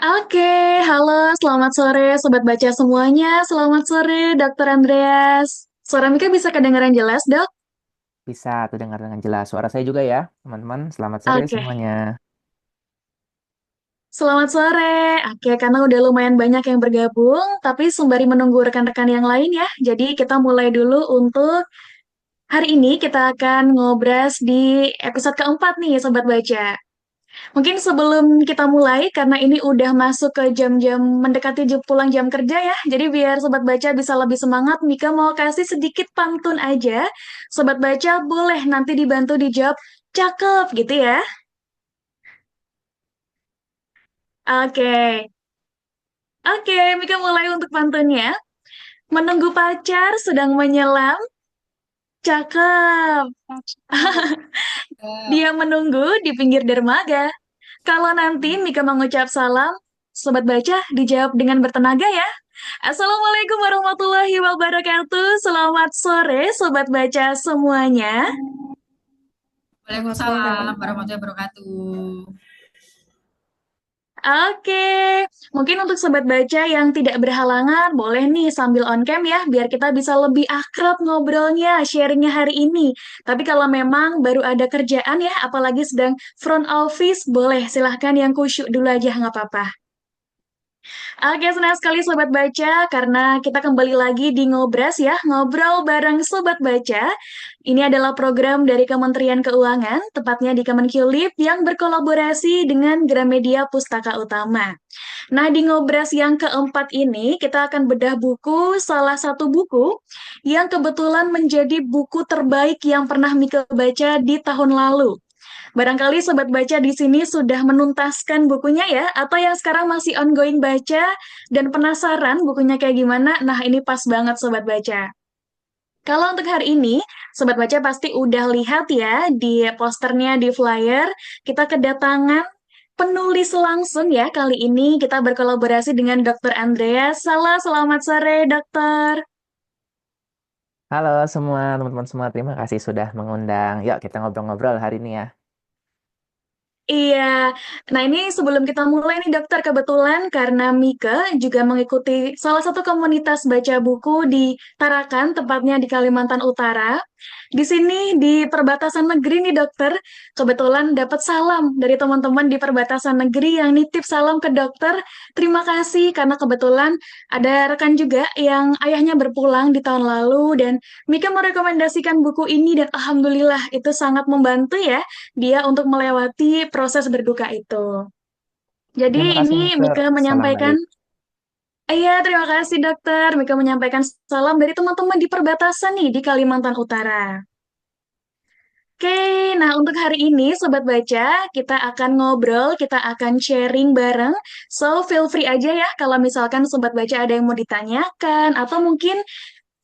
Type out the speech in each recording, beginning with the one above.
Oke, halo, selamat sore Sobat Baca semuanya. Selamat sore, Dokter Andreas. Suara Mika bisa kedengaran jelas, Dok? Bisa tuh dengar dengan jelas suara saya juga ya, teman-teman. Selamat sore Oke, semuanya. selamat sore. Oke, karena udah lumayan banyak yang bergabung, tapi sembari menunggu rekan-rekan yang lain ya. Jadi kita mulai dulu untuk hari ini kita akan ngobras di episode keempat nih, Sobat Baca. Mungkin sebelum kita mulai, karena ini udah masuk ke jam-jam mendekati jam pulang jam kerja ya, jadi biar Sobat Baca bisa lebih semangat, Mika mau kasih sedikit pantun aja. Sobat Baca boleh nanti dibantu dijawab, cakep gitu ya. Oke, oke, Mika mulai untuk pantunnya. Menunggu pacar sedang menyelam, cakep. Cakep. Dia menunggu di pinggir dermaga. Kalau nanti Mika mengucap salam, Sobat Baca dijawab dengan bertenaga ya. Assalamualaikum warahmatullahi wabarakatuh. Selamat sore, Sobat Baca semuanya. Selamat sore. Waalaikumsalam warahmatullahi wabarakatuh. Oke, mungkin untuk Sobat Baca yang tidak berhalangan, boleh nih sambil on cam ya, biar kita bisa lebih akrab ngobrolnya, sharingnya hari ini. Tapi kalau memang baru ada kerjaan ya, apalagi sedang front office, boleh silahkan yang kusyuk dulu aja, nggak apa-apa. Oke, senang sekali Sobat Baca karena kita kembali lagi di Ngobras ya, ngobrol bareng Sobat Baca. Ini adalah program dari Kementerian Keuangan, tepatnya di Kemenqulip yang berkolaborasi dengan Gramedia Pustaka Utama. Nah, di Ngobras yang keempat ini kita akan bedah buku, salah satu buku yang kebetulan menjadi buku terbaik yang pernah Mika baca di tahun lalu. Barangkali Sobat Baca di sini sudah menuntaskan bukunya ya, atau yang sekarang masih ongoing baca dan penasaran bukunya kayak gimana, nah ini pas banget Sobat Baca. Kalau untuk hari ini, Sobat Baca pasti udah lihat ya di posternya, di flyer, kita kedatangan penulis langsung ya kali ini kita berkolaborasi dengan Dokter Andreas. Selamat sore Dokter. Halo semua teman-teman semua, terima kasih sudah mengundang. Yuk kita ngobrol-ngobrol hari ini ya. Iya, nah ini sebelum kita mulai nih dokter, kebetulan karena Mika juga mengikuti salah satu komunitas baca buku di Tarakan, tepatnya di Kalimantan Utara. Di sini di perbatasan negeri nih dokter, kebetulan dapat salam dari teman-teman di perbatasan negeri yang nitip salam ke dokter. Terima kasih karena kebetulan ada rekan juga yang ayahnya berpulang di tahun lalu dan Mika merekomendasikan buku ini dan alhamdulillah itu sangat membantu ya dia untuk melewati proses berduka itu. Terima Jadi kasih ini Mister. Mika Salam menyampaikan, balik. iya terima kasih dokter. Mika menyampaikan salam dari teman-teman di perbatasan nih di Kalimantan Utara. Oke, nah untuk hari ini Sobat Baca, kita akan ngobrol, kita akan sharing bareng. So feel free aja ya kalau misalkan Sobat Baca ada yang mau ditanyakan atau mungkin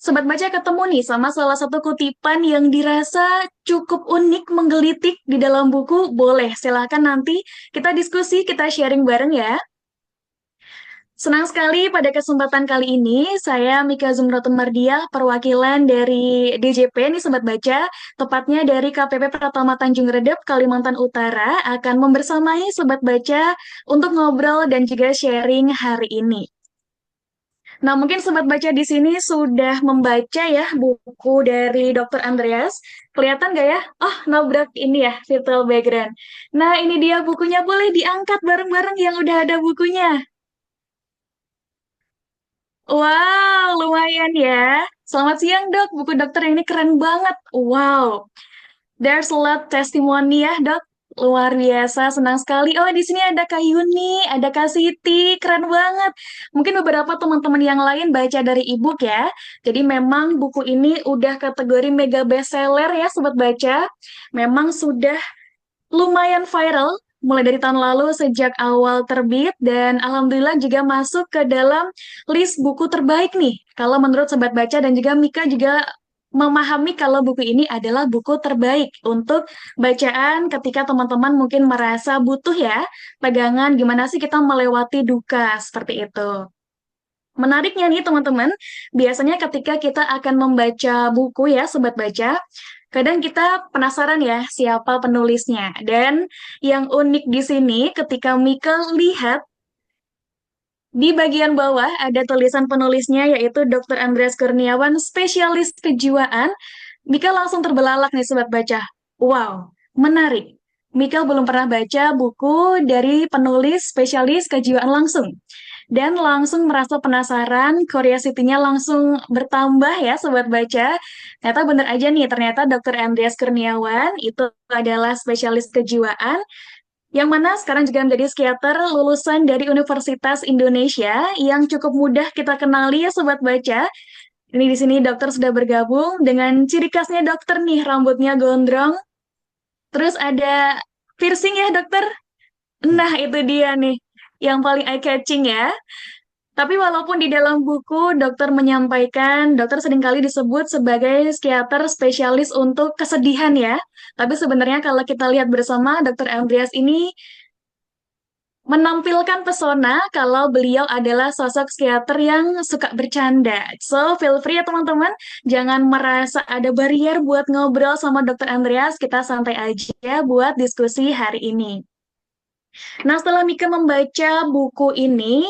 Sobat Baca ketemu nih sama salah satu kutipan yang dirasa cukup unik, menggelitik di dalam buku, boleh. Silahkan nanti kita diskusi, kita sharing bareng ya. Senang sekali pada kesempatan kali ini, saya Mika Zumratun Mardiah, perwakilan dari DJP nih Sobat Baca, tepatnya dari KPP Pratama Tanjung Redep, Kalimantan Utara, akan membersamai Sobat Baca untuk ngobrol dan juga sharing hari ini. Nah, mungkin Sobat Baca di sini sudah membaca ya buku dari Dokter Andreas. Kelihatan nggak ya? Oh, nabrak ini ya, virtual background. Nah, ini dia bukunya. Boleh diangkat bareng-bareng yang udah ada bukunya. Wow, lumayan ya. Selamat siang, Dok. Buku dokter ini keren banget. Wow. There's a lot testimoni ya, Dok. Luar biasa, senang sekali. Oh, di sini ada Kak Yuni, ada Kak Siti, keren banget. Mungkin beberapa teman-teman yang lain baca dari ebook ya. Jadi memang buku ini udah kategori mega bestseller ya, Sobat Baca. Memang sudah lumayan viral mulai dari tahun lalu sejak awal terbit dan alhamdulillah juga masuk ke dalam list buku terbaik nih. Kalau menurut Sobat Baca dan juga Mika juga memahami kalau buku ini adalah buku terbaik untuk bacaan ketika teman-teman mungkin merasa butuh ya pegangan gimana sih kita melewati duka seperti itu. Menariknya nih teman-teman, biasanya ketika kita akan membaca buku ya Sobat Baca, kadang kita penasaran ya siapa penulisnya. Dan yang unik di sini ketika Mika lihat Di bagian bawah ada tulisan penulisnya yaitu Dr. Andreas Kurniawan, spesialis kejiwaan. Mika langsung terbelalak nih sobat baca. Wow, menarik. Mika belum pernah baca buku dari penulis spesialis kejiwaan langsung. Dan langsung merasa penasaran, curiosity-nya langsung bertambah ya sobat baca. Ternyata bener aja nih, ternyata Dr. Andreas Kurniawan itu adalah spesialis kejiwaan yang mana sekarang juga menjadi psikiater lulusan dari Universitas Indonesia yang cukup mudah kita kenali ya sobat baca. Ini di sini dokter sudah bergabung dengan ciri khasnya dokter nih, rambutnya gondrong. Terus ada piercing ya dokter? Nah itu dia nih, yang paling eye-catching ya. Tapi walaupun di dalam buku dokter menyampaikan, dokter seringkali disebut sebagai psikiater spesialis untuk kesedihan ya. Tapi sebenarnya kalau kita lihat bersama, dokter Andreas ini menampilkan pesona kalau beliau adalah sosok psikiater yang suka bercanda. So, feel free ya teman-teman, jangan merasa ada barrier buat ngobrol sama dokter Andreas, kita santai aja buat diskusi hari ini. Nah, setelah Mika membaca buku ini,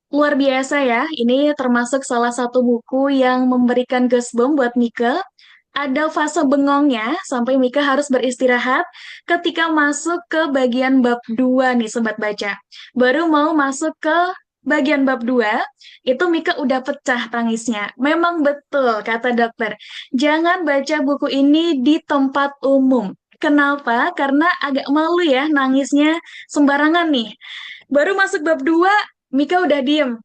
luar biasa ya, ini termasuk salah satu buku yang memberikan goosebump buat Mika. Ada fase bengongnya sampai Mika harus beristirahat ketika masuk ke bagian bab 2 nih sobat baca. Baru mau masuk ke bagian bab 2, itu Mika udah pecah tangisnya. Memang betul kata dokter, jangan baca buku ini di tempat umum. Kenapa? Karena agak malu ya nangisnya sembarangan nih. Baru masuk bab 2, Mika udah diem.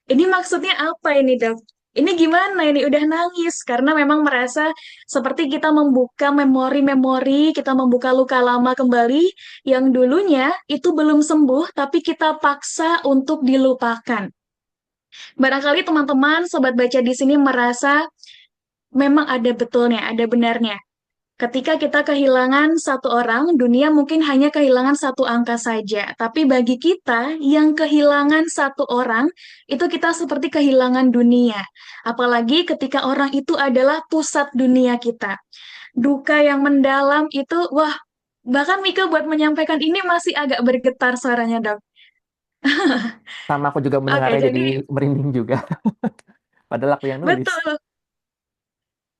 Ini maksudnya apa ini, Dok? Ini gimana ini udah nangis karena memang merasa seperti kita membuka memori-memori, kita membuka luka lama kembali yang dulunya itu belum sembuh tapi kita paksa untuk dilupakan. Barangkali teman-teman sobat baca di sini merasa memang ada betulnya, ada benarnya. Ketika kita kehilangan satu orang, dunia mungkin hanya kehilangan satu angka saja. Tapi bagi kita yang kehilangan satu orang, itu kita seperti kehilangan dunia. Apalagi ketika orang itu adalah pusat dunia kita. Duka yang mendalam itu, wah, bahkan Mika buat menyampaikan ini masih agak bergetar suaranya, Dok. Sama aku juga Oke, mendengarnya jadi jadi merinding juga. Padahal aku yang nulis. betul.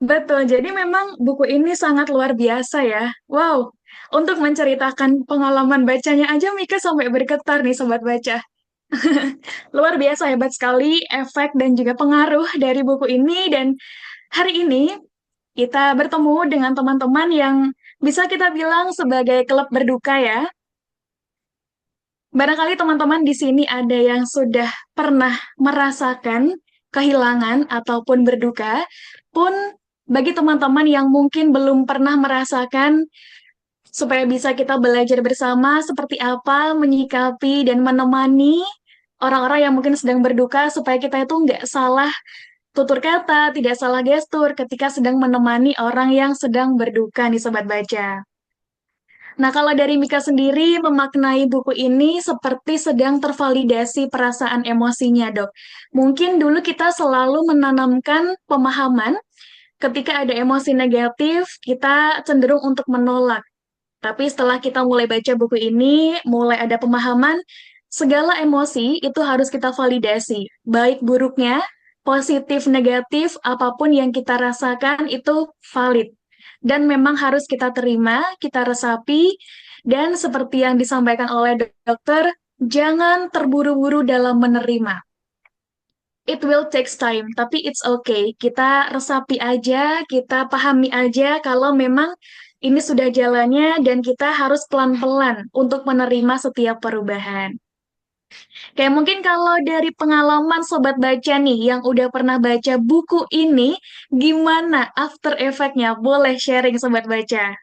Betul, jadi memang buku ini sangat luar biasa ya. Wow, untuk menceritakan pengalaman bacanya aja Mika sampai bergetar nih sobat baca. Luar biasa hebat sekali efek dan juga pengaruh dari buku ini dan hari ini kita bertemu dengan teman-teman yang bisa kita bilang sebagai klub berduka ya. Barangkali teman-teman di sini ada yang sudah pernah merasakan kehilangan ataupun berduka, pun bagi teman-teman yang mungkin belum pernah merasakan, supaya bisa kita belajar bersama seperti apa menyikapi dan menemani orang-orang yang mungkin sedang berduka, supaya kita itu nggak salah tutur kata, tidak salah gestur ketika sedang menemani orang yang sedang berduka nih Sobat Baca. Nah, kalau dari Mika sendiri memaknai buku ini seperti sedang tervalidasi perasaan emosinya, Dok. Mungkin dulu kita selalu menanamkan pemahaman ketika ada emosi negatif, kita cenderung untuk menolak. Tapi setelah kita mulai baca buku ini, mulai ada pemahaman, segala emosi itu harus kita validasi. Baik buruknya, positif, negatif, apapun yang kita rasakan itu valid. Dan memang harus kita terima, kita resapi, dan seperti yang disampaikan oleh dokter, jangan terburu-buru dalam menerima. It will takes time, tapi it's okay. Kita resapi aja, kita pahami aja kalau memang ini sudah jalannya dan kita harus pelan-pelan untuk menerima setiap perubahan. Kayak mungkin kalau dari pengalaman Sobat Baca nih yang udah pernah baca buku ini, gimana after effect-nya? Boleh sharing Sobat Baca.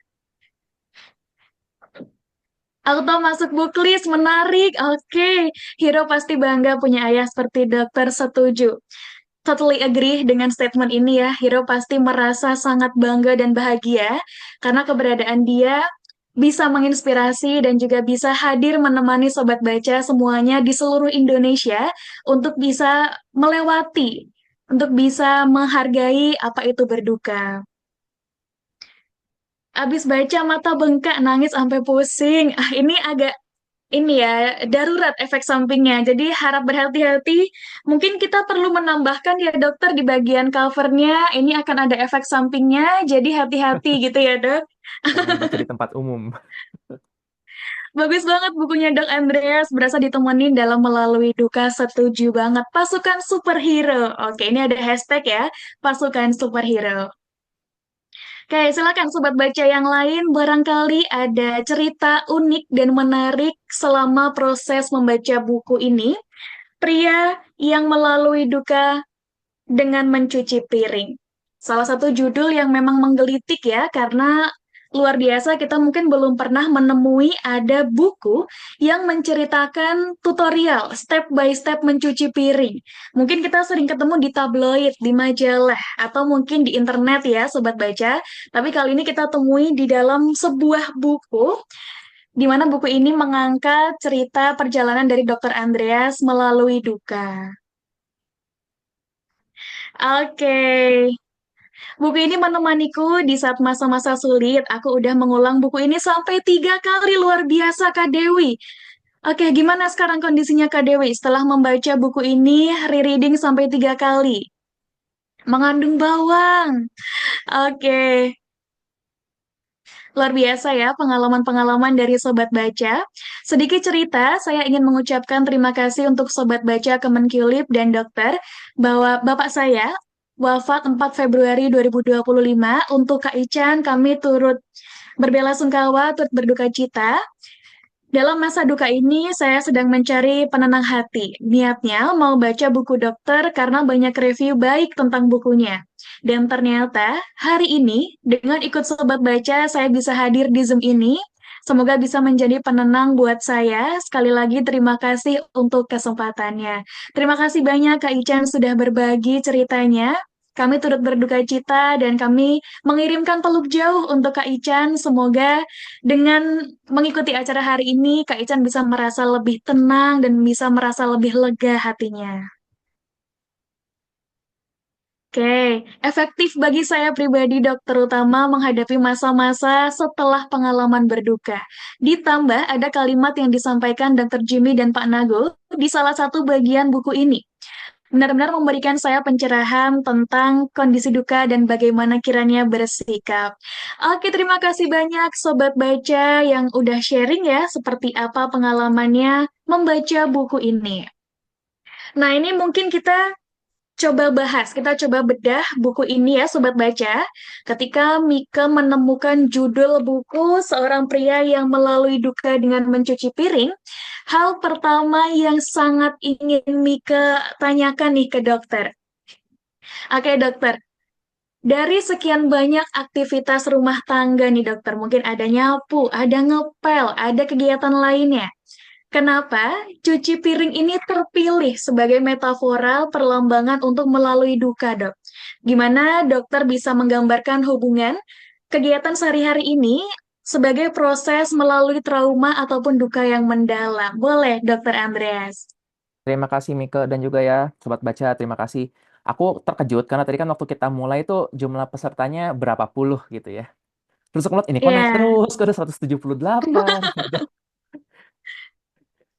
Auto masuk booklist, menarik. Oke, Hiro pasti bangga punya ayah seperti dokter, setuju. Totally agree dengan statement ini ya. Hiro pasti merasa sangat bangga dan bahagia karena keberadaan dia bisa menginspirasi dan juga bisa hadir menemani sobat baca semuanya di seluruh Indonesia untuk bisa melewati, untuk bisa menghargai apa itu berduka. Abis baca mata bengkak, nangis sampai pusing. Ah, ini agak ini ya, darurat efek sampingnya. Jadi harap berhati-hati. Mungkin kita perlu menambahkan ya dokter di bagian covernya, ini akan ada efek sampingnya, jadi hati-hati gitu ya dok. Jangan baca di tempat umum. Bagus banget bukunya Dok Andreas, berasa ditemani dalam melalui duka, setuju banget. Pasukan superhero. Oke, ini ada hashtag ya, pasukan superhero. Oke, silakan sobat baca yang lain, barangkali ada cerita unik dan menarik selama proses membaca buku ini. Pria yang melalui duka dengan mencuci piring. Salah satu judul yang memang menggelitik ya, karena luar biasa kita mungkin belum pernah menemui ada buku yang menceritakan tutorial step by step mencuci piring. Mungkin kita sering ketemu di tabloid, di majalah, atau mungkin di internet ya, sobat baca. Tapi kali ini kita temui di dalam sebuah buku, di mana buku ini mengangkat cerita perjalanan dari Dr. Andreas melalui duka. Oke, buku ini menemaniku di saat masa-masa sulit. Aku udah mengulang buku ini sampai 3 kali, luar biasa Kak Dewi. Oke, gimana sekarang kondisinya Kak Dewi setelah membaca buku ini rereading sampai 3 kali? Mengandung bawang. Oke, luar biasa ya pengalaman-pengalaman dari Sobat Baca. Sedikit cerita, saya ingin mengucapkan terima kasih untuk Sobat Baca Kemenkulip dan dokter bahwa Bapak saya wafat 4 Februari 2025. Untuk Kak Ican, kami turut berbelasungkawa, turut berduka cita. Dalam masa duka ini, saya sedang mencari penenang hati. Niatnya mau baca buku dokter karena banyak review baik tentang bukunya. Dan ternyata hari ini, dengan ikut sobat baca, saya bisa hadir di Zoom ini. Semoga bisa menjadi penenang buat saya. Sekali lagi terima kasih untuk kesempatannya. Terima kasih banyak Kak Ican sudah berbagi ceritanya. Kami turut berduka cita dan kami mengirimkan peluk jauh untuk Kak Ican. Semoga dengan mengikuti acara hari ini, Kak Ican bisa merasa lebih tenang dan bisa merasa lebih lega hatinya. Oke, efektif bagi saya pribadi dok, terutama menghadapi masa-masa setelah pengalaman berduka. Ditambah ada kalimat yang disampaikan Dr. Jimmy dan Pak Nago di salah satu bagian buku ini. Benar-benar memberikan saya pencerahan tentang kondisi duka dan bagaimana kiranya bersikap. Oke, terima kasih banyak Sobat Baca yang udah sharing ya, seperti apa pengalamannya membaca buku ini. Nah, ini mungkin kita coba bahas, kita coba bedah buku ini ya Sobat Baca. Ketika Mika menemukan judul buku Seorang Pria yang Melalui Duka dengan Mencuci Piring, hal pertama yang sangat ingin Mika tanyakan nih ke dokter. Oke dokter, dari sekian banyak aktivitas rumah tangga nih dokter, mungkin ada nyapu, ada ngepel, ada kegiatan lainnya. Kenapa cuci piring ini terpilih sebagai metafora perlambangan untuk melalui duka, dok? Gimana dokter bisa menggambarkan hubungan kegiatan sehari-hari ini sebagai proses melalui trauma ataupun duka yang mendalam? Boleh, dokter Andreas? Terima kasih Mika dan juga ya Sobat Baca, terima kasih. Aku terkejut karena tadi kan waktu kita mulai itu jumlah pesertanya berapa puluh gitu ya. Terus aku lihat ini kok naik Ya, terus ke 178.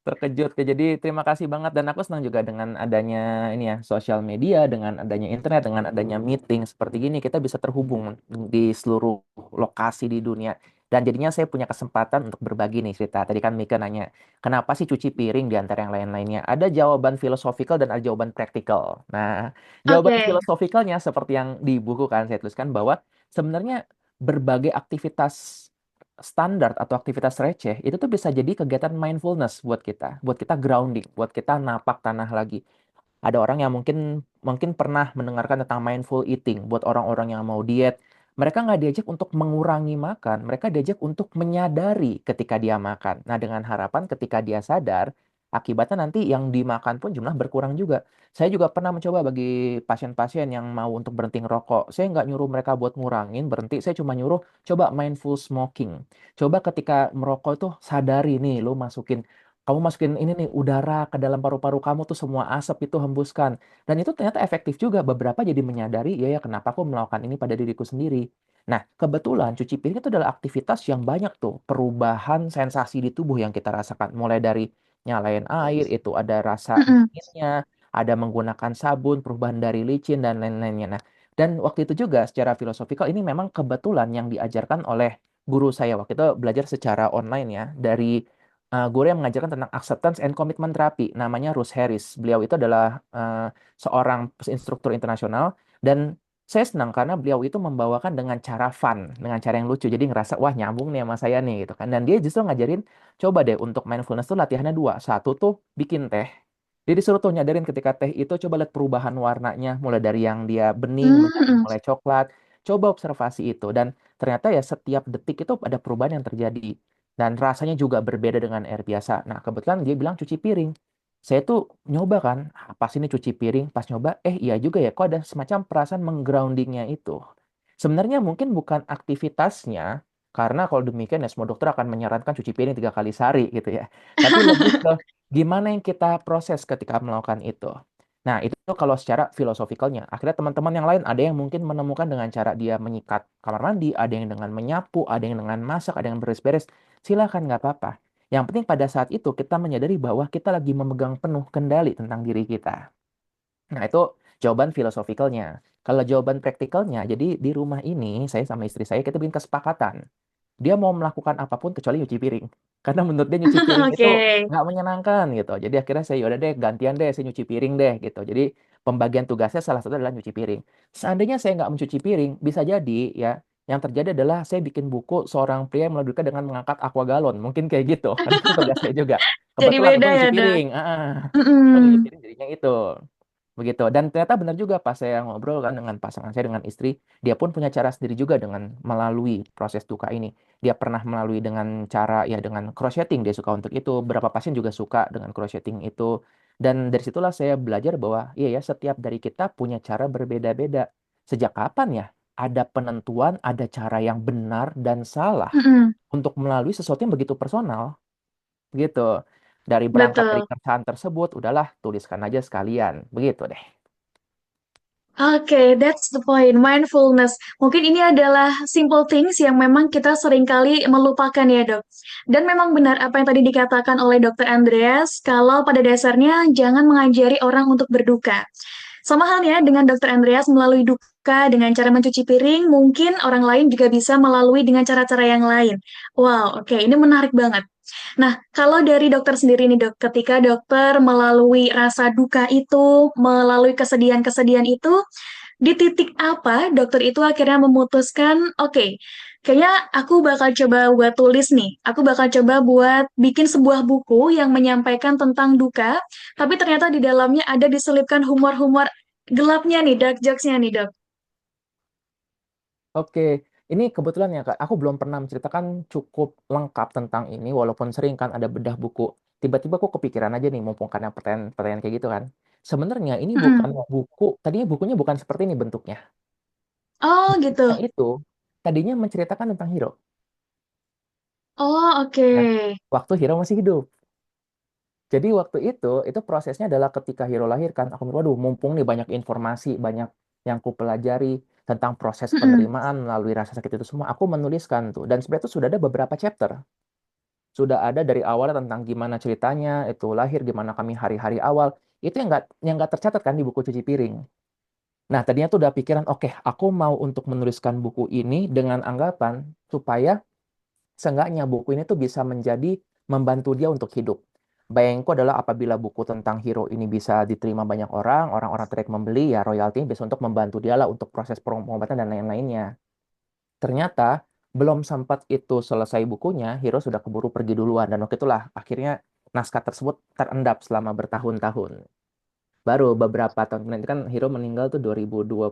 Terkejut ya. Jadi terima kasih banget dan aku senang juga dengan adanya ini ya sosial media, dengan adanya internet, dengan adanya meeting seperti gini kita bisa terhubung di seluruh lokasi di dunia. Dan jadinya saya punya kesempatan untuk berbagi nih cerita. Tadi kan Mika nanya, kenapa sih cuci piring di antara yang lain-lainnya? Ada jawaban filosofikal dan ada jawaban praktikal. Nah, jawaban oke. filosofikalnya seperti yang di buku kan saya tuliskan bahwa sebenarnya berbagai aktivitas standar atau aktivitas receh itu tuh bisa jadi kegiatan mindfulness buat kita grounding, buat kita napak tanah lagi. Ada orang yang mungkin mungkin pernah mendengarkan tentang mindful eating buat orang-orang yang mau diet. Mereka nggak diajak untuk mengurangi makan, mereka diajak untuk menyadari ketika dia makan. Nah, dengan harapan ketika dia sadar, akibatnya nanti yang dimakan pun jumlah berkurang juga. Saya juga pernah mencoba bagi pasien-pasien yang mau untuk berhenti ngerokok. Saya nggak nyuruh mereka buat ngurangin, berhenti. Saya cuma nyuruh coba mindful smoking. Coba ketika merokok tuh sadari nih, lo kamu masukin ini nih udara ke dalam paru-paru kamu tuh semua asap itu hembuskan. Dan itu ternyata efektif juga. Beberapa jadi menyadari, ya ya kenapa aku melakukan ini pada diriku sendiri. Nah, kebetulan cuci piring itu adalah aktivitas yang banyak tuh perubahan sensasi di tubuh yang kita rasakan. Mulai dari nyalain air, itu ada rasa Mm-mm. dinginnya, ada menggunakan sabun, perubahan dari licin, dan lain-lainnya. Nah, dan waktu itu juga secara filosofikal ini memang kebetulan yang diajarkan oleh guru saya. Waktu itu belajar secara online ya, dari guru yang mengajarkan tentang acceptance and commitment therapy, namanya Ruth Harris. Beliau itu adalah seorang instruktur internasional, dan saya senang karena beliau itu membawakan dengan cara fun, dengan cara yang lucu. Jadi ngerasa, wah nyambung nih sama saya nih gitu kan. Dan dia justru ngajarin, coba deh untuk mindfulness tuh latihannya dua. Satu tuh bikin teh. Dia disuruh tuh nyadarin ketika teh itu coba lihat perubahan warnanya. Mulai dari yang dia bening menjadi Mm-mm. mulai coklat. Coba observasi itu. Dan ternyata ya setiap detik itu ada perubahan yang terjadi. Dan rasanya juga berbeda dengan air biasa. Nah kebetulan dia bilang cuci piring. Saya tuh nyoba kan, apa sih ini cuci piring? Pas nyoba, iya juga ya, kok ada semacam perasaan menggroundingnya itu. Sebenarnya mungkin bukan aktivitasnya, karena kalau demikian ya semua dokter akan menyarankan cuci piring 3 kali sehari gitu ya. Tapi lebih ke gimana yang kita proses ketika melakukan itu. Nah, itu kalau secara filosofikalnya. Akhirnya teman-teman yang lain ada yang mungkin menemukan dengan cara dia menyikat kamar mandi, ada yang dengan menyapu, ada yang dengan masak, ada yang beres-beres. Silakan, nggak apa-apa. Yang penting pada saat itu kita menyadari bahwa kita lagi memegang penuh kendali tentang diri kita. Nah, itu jawaban filosofikalnya. Kalau jawaban praktikalnya, jadi di rumah ini saya sama istri saya kita bikin kesepakatan. Dia mau melakukan apapun kecuali nyuci piring. Karena menurut dia nyuci piring itu Oke. nggak menyenangkan gitu. Jadi akhirnya saya yaudah deh gantian deh saya nyuci piring deh gitu. Jadi pembagian tugasnya salah satu adalah nyuci piring. Seandainya saya nggak mencuci piring, bisa jadi ya yang terjadi adalah saya bikin buku seorang pria yang melanjutkan dengan mengangkat aqua galon. Mungkin kayak gitu. Karena itu tugas saya juga. Jadi Kebetulan beda untuk ya, nyuci Dok. piring. Untuk nyuci Mm-mm. piring jadinya itu. Begitu. Dan ternyata benar juga pas saya ngobrol kan dengan pasangan saya, dengan istri, dia pun punya cara sendiri juga dengan melalui proses duka ini. Dia pernah melalui dengan cara ya dengan crocheting, dia suka untuk itu. Beberapa pasien juga suka dengan crocheting itu. Dan dari situlah saya belajar bahwa iya ya setiap dari kita punya cara berbeda-beda. Sejak kapan ya ada penentuan, ada cara yang benar dan salah Mm-mm. untuk melalui sesuatu yang begitu personal gitu. Dari berangkat dari Betul. keresahan tersebut, udahlah tuliskan aja sekalian. Begitu deh. Oke, that's the point. Mindfulness. Mungkin ini adalah simple things yang memang kita seringkali melupakan ya, Dok. Dan memang benar apa yang tadi dikatakan oleh Dokter Andreas, kalau pada dasarnya jangan mengajari orang untuk berduka. Sama halnya dengan Dokter Andreas melalui duka dengan cara mencuci piring, mungkin orang lain juga bisa melalui dengan cara-cara yang lain. Wow, oke, ini menarik banget. Nah, kalau dari dokter sendiri nih dok, ketika dokter melalui rasa duka itu, melalui kesedihan-kesedihan itu, di titik apa dokter itu akhirnya memutuskan, oke, kayaknya aku bakal coba buat tulis nih, aku bakal coba buat bikin sebuah buku yang menyampaikan tentang duka, tapi ternyata di dalamnya ada diselipkan humor-humor gelapnya nih, dark jokes-nya nih dok. Oke, ini kebetulan ya Kak, aku belum pernah menceritakan cukup lengkap tentang ini, walaupun sering kan ada bedah buku. Tiba-tiba aku kepikiran aja nih, mumpung karena pertanyaan-pertanyaan kayak gitu kan. Sebenarnya ini bukan Mm-mm. buku, tadinya bukunya bukan seperti ini bentuknya. Oh Bukunya gitu. itu tadinya menceritakan tentang Hiro. Oh oke. Nah, waktu Hiro masih hidup. Jadi waktu itu prosesnya adalah ketika Hiro lahir kan, aku mikir, waduh, mumpung nih banyak informasi, banyak yang ku pelajari tentang proses Mm-mm. penerimaan melalui rasa sakit itu semua, aku menuliskan tuh. Dan sebenarnya itu sudah ada beberapa chapter. Sudah ada dari awal tentang gimana ceritanya, itu lahir, gimana kami hari-hari awal. Itu yang nggak tercatat kan di buku cuci piring. Nah, tadinya tuh udah pikiran, oke, aku mau untuk menuliskan buku ini dengan anggapan supaya seenggaknya buku ini tuh bisa menjadi membantu dia untuk hidup. Bayangku adalah apabila buku tentang hero ini bisa diterima banyak orang, orang-orang tertarik membeli, ya royalti bisa untuk membantu dia lah untuk proses pengobatan dan lain-lainnya. Ternyata belum sempat itu selesai bukunya, Hiro sudah keburu pergi duluan. Dan waktu itulah akhirnya naskah tersebut terendap selama bertahun-tahun. Baru beberapa tahun kemudian itu kan Hiro meninggal tuh 2021.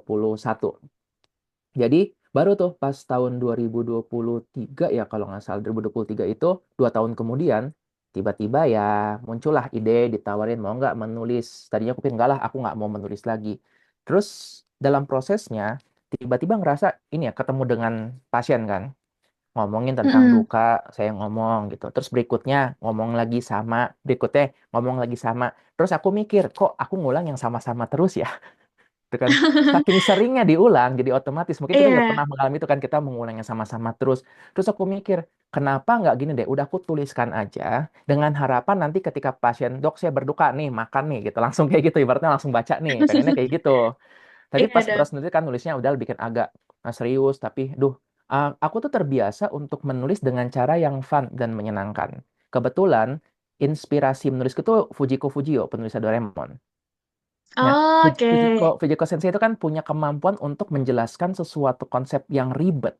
Jadi baru tuh pas tahun 2023 ya kalau nggak salah 2023 itu 2 tahun kemudian tiba-tiba ya muncullah ide ditawarin mau nggak menulis. Tadinya aku pikir enggak lah aku nggak mau menulis lagi. Terus dalam prosesnya tiba-tiba ngerasa ini ya ketemu dengan pasien kan ngomongin tentang Mm-mm. duka saya ngomong gitu. Terus berikutnya ngomong lagi sama berikutnya ngomong lagi sama. Terus aku mikir kok aku ngulang yang sama-sama terus ya. Itu kan saking seringnya diulang, jadi otomatis mungkin kita juga Iya. pernah mengalami itu kan, kita mengulangnya sama-sama terus. Terus aku mikir, kenapa nggak gini deh, udah aku tuliskan aja dengan harapan nanti ketika pasien, dok saya berduka nih, makan nih gitu, langsung kayak gitu, ibaratnya langsung baca nih, pengennya kayak gitu. Tapi Iya pas dok. beras sendiri kan nulisnya udah bikin agak serius, tapi duh, aku tuh terbiasa untuk menulis dengan cara yang fun dan menyenangkan. Kebetulan inspirasi menulisku tuh Fujiko Fujio, penulis Doraemon. Nah, Oke. Fujiko Sensei itu kan punya kemampuan untuk menjelaskan sesuatu konsep yang ribet,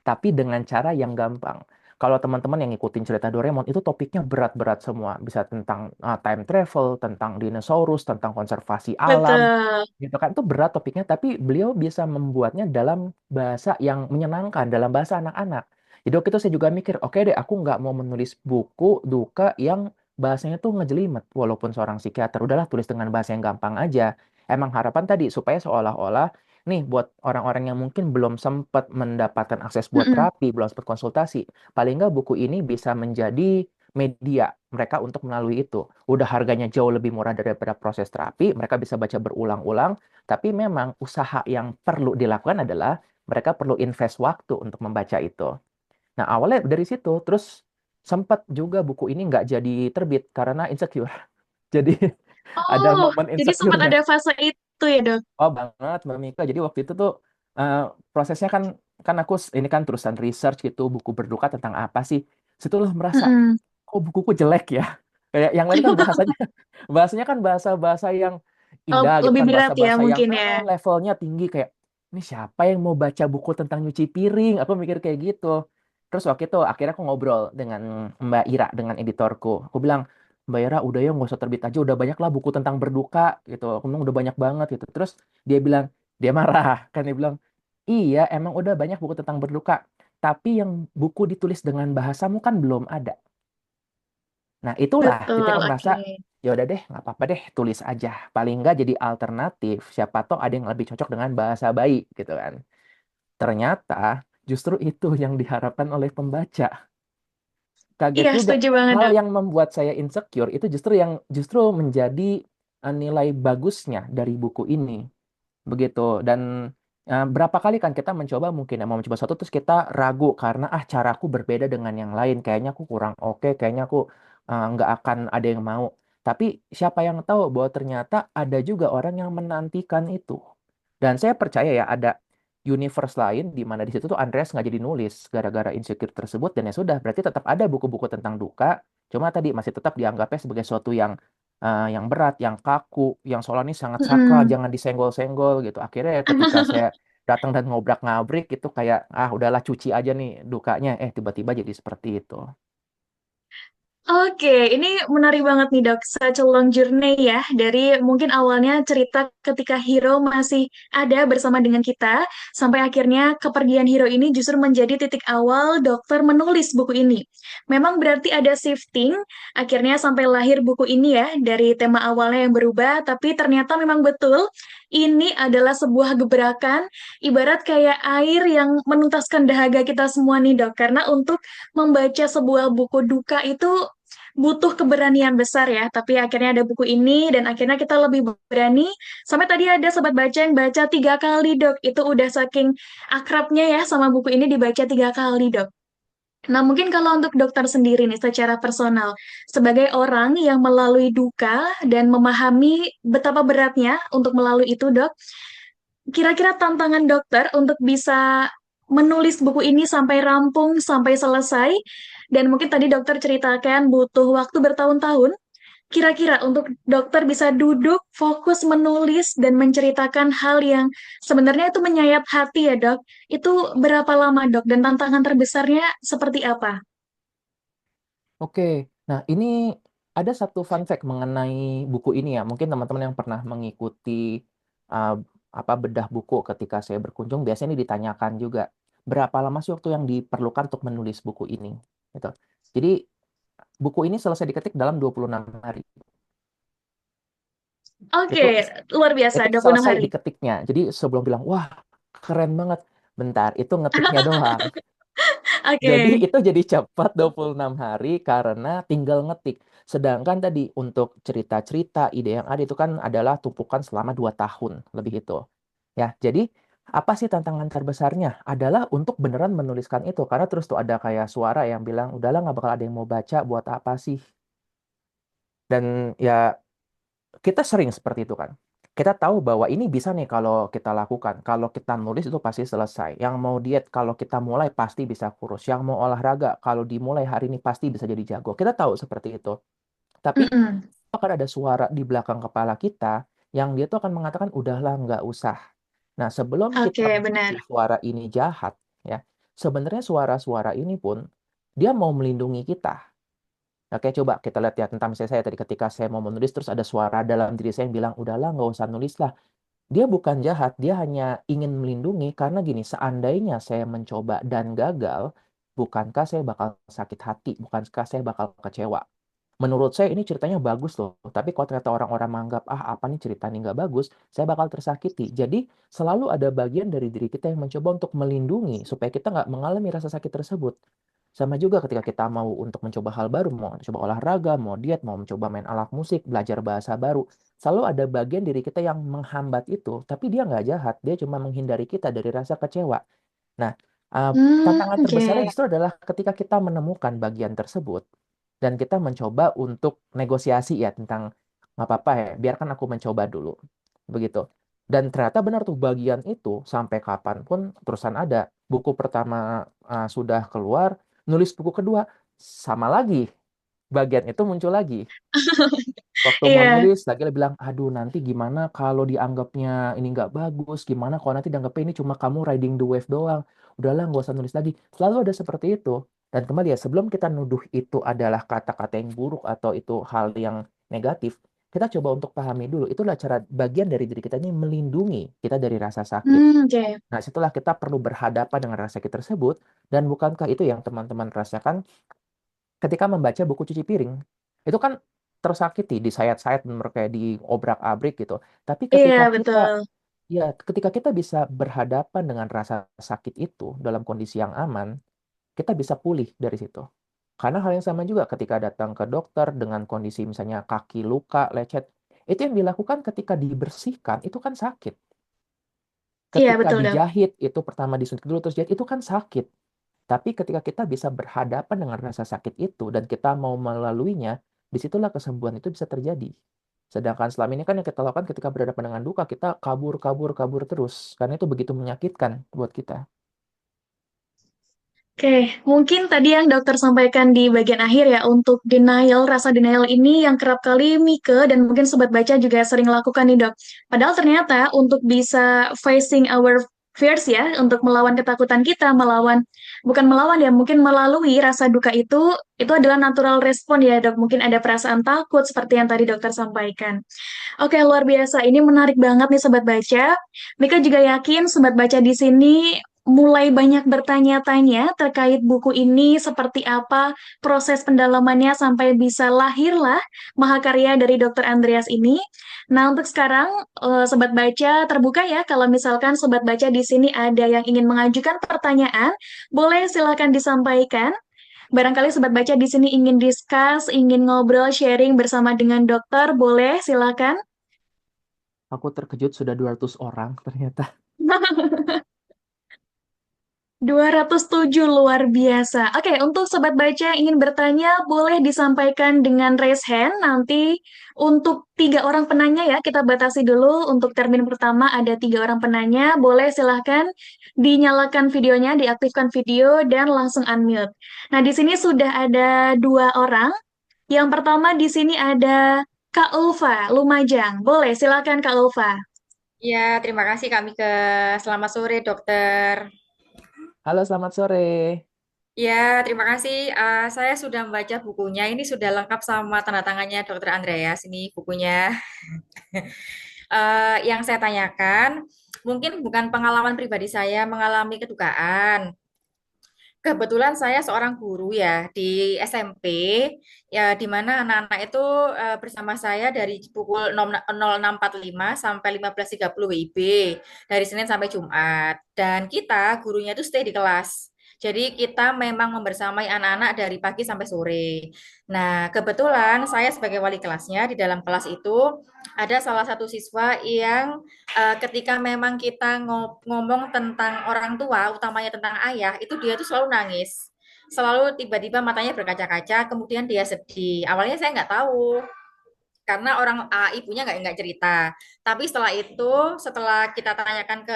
tapi dengan cara yang gampang. Kalau teman-teman yang ngikutin cerita Doraemon, itu topiknya berat-berat semua. Bisa tentang time travel, tentang dinosaurus, tentang konservasi alam, Betul. gitu kan. Itu berat topiknya, tapi beliau bisa membuatnya dalam bahasa yang menyenangkan, dalam bahasa anak-anak. Jadi waktu itu saya juga mikir, oke deh, aku nggak mau menulis buku duka yang bahasanya tuh ngejelimet. Walaupun seorang psikiater, udahlah tulis dengan bahasa yang gampang aja. Emang harapan tadi, supaya seolah-olah nih, buat orang-orang yang mungkin belum sempat mendapatkan akses buat Mm-mm. terapi, belum sempat konsultasi, paling nggak buku ini bisa menjadi media mereka untuk melalui itu. Udah harganya jauh lebih murah daripada proses terapi, mereka bisa baca berulang-ulang, tapi memang usaha yang perlu dilakukan adalah mereka perlu invest waktu untuk membaca itu. Nah, awalnya dari situ, terus sempat juga buku ini nggak jadi terbit karena insecure. Jadi ada Oh, momen jadi sempat insecure-nya. ada fase itu ya dok? Oh banget Mbak Mika. Jadi waktu itu tuh eh, prosesnya kan kan aku ini kan terusan research gitu, buku berduka tentang apa sih? Situlah merasa Mm-mm. kok bukuku jelek ya. Kayak yang lain kan bahasanya bahasanya kan bahasa-bahasa yang Oh, indah gitu lebih kan, berat ya bahasa-bahasa yang mungkin ya. levelnya tinggi, kayak ini siapa yang mau baca buku tentang nyuci piring? Aku mikir kayak gitu. Terus waktu itu akhirnya aku ngobrol dengan Mbak Ira, dengan editorku. Aku bilang, Mbak Ira, udah ya nggak usah terbit aja, udah banyak lah buku tentang berduka gitu. Aku bilang udah banyak banget gitu. Terus dia bilang, dia marah kan, dia bilang, iya emang udah banyak buku tentang berduka, tapi yang buku ditulis dengan bahasamu kan belum ada. Nah, itulah titik Betul, aku merasa, oke. ya udah deh, nggak apa-apa deh, tulis aja. Paling nggak jadi alternatif, siapa tahu ada yang lebih cocok dengan bahasa bayi, gitu kan. Ternyata, justru itu yang diharapkan oleh pembaca. Kaget Iya, juga. setuju banget Hal dok. yang membuat saya insecure, itu justru menjadi nilai bagusnya dari buku ini. Begitu. Dan berapa kali kan kita mencoba, mungkin ya mau mencoba sesuatu terus kita ragu karena caraku berbeda dengan yang lain, kayaknya aku kurang oke, kayaknya aku nggak akan ada yang mau. Tapi siapa yang tahu bahwa ternyata ada juga orang yang menantikan itu. Dan saya percaya ya ada universe lain di mana di situ tuh Andreas nggak jadi nulis gara-gara insecure tersebut, dan ya sudah, berarti tetap ada buku-buku tentang duka, cuma tadi masih tetap dianggapnya sebagai sesuatu yang berat, yang kaku, yang soalnya ini sangat sakral, Mm-mm. jangan disenggol-senggol gitu. Akhirnya ya ketika saya datang dan ngobrak-ngabrik itu kayak, udahlah cuci aja nih dukanya. Tiba-tiba jadi seperti itu. Oke, ini menarik banget nih dok. Such a long journey ya. Dari mungkin awalnya cerita ketika hero masih ada bersama dengan kita, sampai akhirnya kepergian hero ini justru menjadi titik awal dokter menulis buku ini. Memang berarti ada shifting, akhirnya sampai lahir buku ini ya, dari tema awalnya yang berubah, tapi ternyata memang betul, ini adalah sebuah gebrakan, ibarat kayak air yang menuntaskan dahaga kita semua nih dok. Karena untuk membaca sebuah buku duka itu butuh keberanian besar ya, tapi akhirnya ada buku ini dan akhirnya kita lebih berani. Sampai tadi ada sobat baca yang baca 3 kali, Dok. Itu udah saking akrabnya ya sama buku ini dibaca 3 kali, Dok. Nah, mungkin kalau untuk dokter sendiri nih secara personal, sebagai orang yang melalui duka dan memahami betapa beratnya untuk melalui itu, Dok, kira-kira tantangan dokter untuk bisa menulis buku ini sampai rampung, sampai selesai, dan mungkin tadi dokter ceritakan butuh waktu bertahun-tahun, kira-kira untuk dokter bisa duduk, fokus menulis, dan menceritakan hal yang sebenarnya itu menyayat hati ya dok, itu berapa lama dok, dan tantangan terbesarnya seperti apa? Oke, nah ini ada satu fun fact mengenai buku ini ya. Mungkin teman-teman yang pernah mengikuti uh, bedah buku ketika saya berkunjung, biasanya ini ditanyakan juga, berapa lama sih waktu yang diperlukan untuk menulis buku ini? Gitu. Jadi buku ini selesai diketik dalam 26 hari. Oke, Itu luar biasa, itu 26 selesai hari. diketiknya. Jadi sebelum bilang, wah keren banget. Bentar, itu ngetiknya doang. Oke. Jadi itu jadi cepat 26 hari karena tinggal ngetik. Sedangkan tadi untuk cerita-cerita, ide yang ada itu kan adalah tumpukan selama 2 tahun lebih itu. Ya, jadi apa sih tantangan terbesarnya? Adalah untuk beneran menuliskan itu. Karena terus tuh ada kayak suara yang bilang, udahlah nggak bakal ada yang mau baca, buat apa sih? Dan ya kita sering seperti itu kan. Kita tahu bahwa ini bisa nih kalau kita lakukan. Kalau kita nulis itu pasti selesai. Yang mau diet, kalau kita mulai pasti bisa kurus. Yang mau olahraga, kalau dimulai hari ini pasti bisa jadi jago. Kita tahu seperti itu. Tapi Mm-mm. akan ada suara di belakang kepala kita yang dia tuh akan mengatakan, udahlah nggak usah. Nah, sebelum kita Oke, benar. menyadari suara ini jahat, ya, sebenarnya suara-suara ini pun dia mau melindungi kita. Oke, coba kita lihat ya tentang misalnya saya tadi ketika saya mau menulis terus ada suara dalam diri saya yang bilang, udahlah nggak usah nulis lah. Dia bukan jahat, dia hanya ingin melindungi karena gini, seandainya saya mencoba dan gagal, bukankah saya bakal sakit hati, bukankah saya bakal kecewa. Menurut saya ini ceritanya bagus loh, tapi kalau ternyata orang-orang menganggap, ah apa nih cerita ini nggak bagus, saya bakal tersakiti. Jadi selalu ada bagian dari diri kita yang mencoba untuk melindungi supaya kita nggak mengalami rasa sakit tersebut. Sama juga ketika kita mau untuk mencoba hal baru, mau coba olahraga, mau diet, mau mencoba main alat musik, belajar bahasa baru. Selalu ada bagian diri kita yang menghambat itu, tapi dia nggak jahat, dia cuma menghindari kita dari rasa kecewa. Nah, tantangan terbesarnya Oke. justru adalah ketika kita menemukan bagian tersebut dan kita mencoba untuk negosiasi ya tentang nggak apa-apa ya, biarkan aku mencoba dulu. Begitu. Dan ternyata benar tuh bagian itu sampai kapanpun terusan ada. Buku pertama sudah keluar, nulis buku kedua sama lagi. Bagian itu muncul lagi. Waktu mau Iya. nulis, lagi bilang, aduh nanti gimana kalau dianggapnya ini nggak bagus, gimana kalau nanti dianggapnya ini cuma kamu riding the wave doang. Udahlah, nggak usah nulis lagi. Selalu ada seperti itu. Dan kembali ya, sebelum kita nuduh itu adalah kata-kata yang buruk atau itu hal yang negatif, kita coba untuk pahami dulu. Itulah cara bagian dari diri kita ini melindungi kita dari rasa sakit. Oke. Nah, setelah kita perlu berhadapan dengan rasa sakit tersebut, dan bukankah itu yang teman-teman rasakan ketika membaca buku cuci piring, itu kan tersakiti, disayat-sayat, bener kayak diobrak-abrik gitu. Tapi Iya, ketika kita, betul. ya ketika kita bisa berhadapan dengan rasa sakit itu dalam kondisi yang aman, kita bisa pulih dari situ. Karena hal yang sama juga ketika datang ke dokter dengan kondisi misalnya kaki luka, lecet, itu yang dilakukan ketika dibersihkan, itu kan sakit. Iya, Ketika betul, Dok. dijahit, itu pertama disuntik dulu terus jahit, itu kan sakit. Tapi ketika kita bisa berhadapan dengan rasa sakit itu dan kita mau melaluinya, disitulah kesembuhan itu bisa terjadi. Sedangkan selama ini kan yang kita lakukan ketika berhadapan dengan duka, kita kabur, kabur, kabur terus. Karena itu begitu menyakitkan buat kita. Oke, mungkin tadi yang dokter sampaikan di bagian akhir ya, untuk denial, rasa denial ini yang kerap kali Mike dan mungkin Sobat Baca juga sering lakukan nih dok. Padahal ternyata untuk bisa facing our fears ya, untuk melawan ketakutan kita, bukan melawan ya, mungkin melalui rasa duka itu adalah natural respon ya dok. Mungkin ada perasaan takut seperti yang tadi dokter sampaikan. Oke, luar biasa. Ini menarik banget nih Sobat Baca. Mika juga yakin Sobat Baca di sini mulai banyak bertanya-tanya terkait buku ini, seperti apa proses pendalamannya sampai bisa lahirlah mahakarya dari Dr. Andreas ini. Nah, untuk sekarang Sobat Baca terbuka ya, kalau misalkan Sobat Baca di sini ada yang ingin mengajukan pertanyaan, boleh silakan disampaikan. Barangkali Sobat Baca di sini ingin discuss, ingin ngobrol, sharing bersama dengan dokter, boleh silakan. Aku terkejut sudah 200 orang ternyata. 207 luar biasa. Oke, untuk sobat baca yang ingin bertanya, boleh disampaikan dengan raise hand. Nanti untuk 3 orang penanya ya, kita batasi dulu. Untuk termin pertama ada 3 orang penanya. Boleh silahkan dinyalakan videonya, diaktifkan video, dan langsung unmute. Nah, di sini sudah ada 2 orang. Yang pertama di sini ada Kak Ulfa, Lumajang. Boleh, silakan Kak Ulfa. Ya, terima kasih Kak Mika. Selamat sore, dokter. Halo, selamat sore. Ya, terima kasih. Saya sudah membaca bukunya. Ini sudah lengkap sama tanda tangannya Dokter Andreas. Ini bukunya. Yang saya tanyakan, mungkin bukan pengalaman pribadi saya mengalami kedukaan. Kebetulan saya seorang guru ya di SMP, ya di mana anak-anak itu bersama saya dari pukul 06.45 sampai 15.30 WIB dari Senin sampai Jumat. Dan kita gurunya itu stay di kelas. Jadi kita memang membersamai anak-anak dari pagi sampai sore. Nah, kebetulan saya sebagai wali kelasnya di dalam kelas itu ada salah satu siswa yang ketika memang kita ngomong tentang orang tua, utamanya tentang ayah, itu dia tuh selalu nangis. Selalu tiba-tiba matanya berkaca-kaca, kemudian dia sedih. Awalnya saya nggak tahu, karena ibunya nggak cerita. Tapi setelah itu, setelah kita tanyakan ke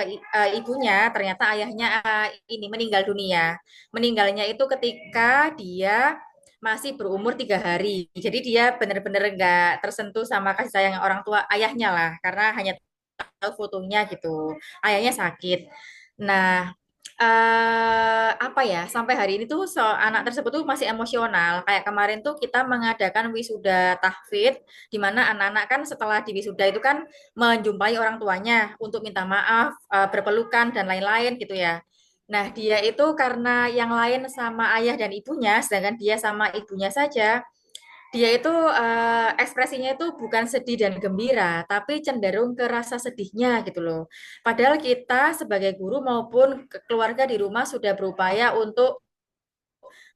ibunya, ternyata ayahnya ini meninggal dunia. Meninggalnya itu ketika dia masih berumur 3 hari. Jadi dia benar-benar nggak tersentuh sama kasih sayang orang tua ayahnya lah, karena hanya tahu fotonya gitu. Ayahnya sakit. Nah, apa ya, sampai hari ini tuh anak tersebut tuh masih emosional. Kayak kemarin tuh kita mengadakan wisuda tahfidz, di mana anak-anak kan setelah di wisuda itu kan menjumpai orang tuanya untuk minta maaf, berpelukan dan lain-lain gitu ya. Nah, dia itu karena yang lain sama ayah dan ibunya, sedangkan dia sama ibunya saja, dia itu ekspresinya itu bukan sedih dan gembira, tapi cenderung ke rasa sedihnya gitu loh. Padahal kita sebagai guru maupun keluarga di rumah sudah berupaya untuk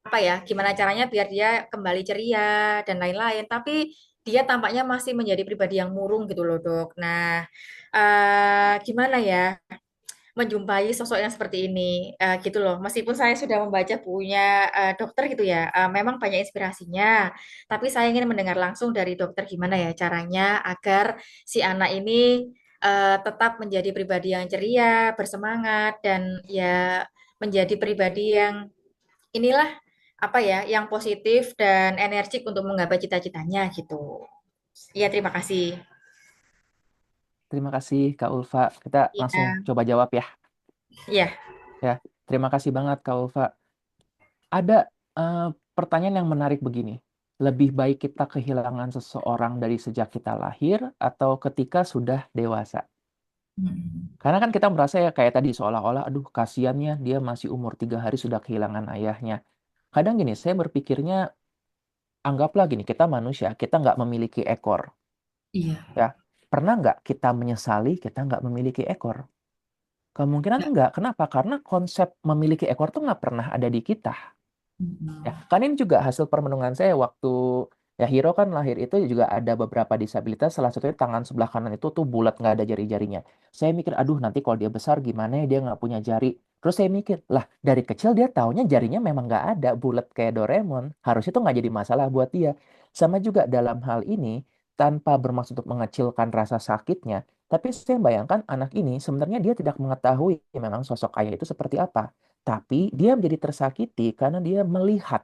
apa ya, gimana caranya biar dia kembali ceria dan lain-lain. Tapi dia tampaknya masih menjadi pribadi yang murung gitu loh, Dok. Nah, gimana ya? Menjumpai sosok yang seperti ini gitu loh. Meskipun saya sudah membaca bukunya dokter gitu ya, memang banyak inspirasinya. Tapi saya ingin mendengar langsung dari dokter gimana ya caranya agar si anak ini tetap menjadi pribadi yang ceria, bersemangat dan ya menjadi pribadi yang inilah apa ya, yang positif dan energik untuk menggapai cita-citanya gitu. Iya, terima kasih. Terima kasih Kak Ulfa. Kita langsung Iya, coba jawab ya. iya. Ya, terima kasih banget Kak Ulfa. Ada pertanyaan yang menarik begini. Lebih baik kita kehilangan seseorang dari sejak kita lahir atau ketika sudah dewasa? Hmm. Karena kan kita merasa ya kayak tadi seolah-olah, aduh kasihannya dia masih umur 3 hari sudah kehilangan ayahnya. Kadang gini, saya berpikirnya, anggaplah gini, kita manusia, kita nggak memiliki ekor. Iya. Ya, pernah nggak kita menyesali kita nggak memiliki ekor? Kemungkinan Ya. enggak. Kenapa? Karena konsep memiliki ekor tuh nggak pernah ada di kita. Ya, Hmm. kan ini juga hasil permenungan saya waktu ya Hiro kan lahir itu juga ada beberapa disabilitas, salah satunya tangan sebelah kanan itu tuh bulat nggak ada jari-jarinya. Saya mikir, aduh nanti kalau dia besar gimana ya dia nggak punya jari. Terus saya mikir, lah dari kecil dia taunya jarinya memang nggak ada, bulat kayak Doraemon. Harusnya tuh nggak jadi masalah buat dia. Sama juga dalam hal ini, tanpa bermaksud untuk mengecilkan rasa sakitnya, tapi saya bayangkan anak ini sebenarnya dia tidak mengetahui memang sosok ayah itu seperti apa. Tapi dia menjadi tersakiti karena dia melihat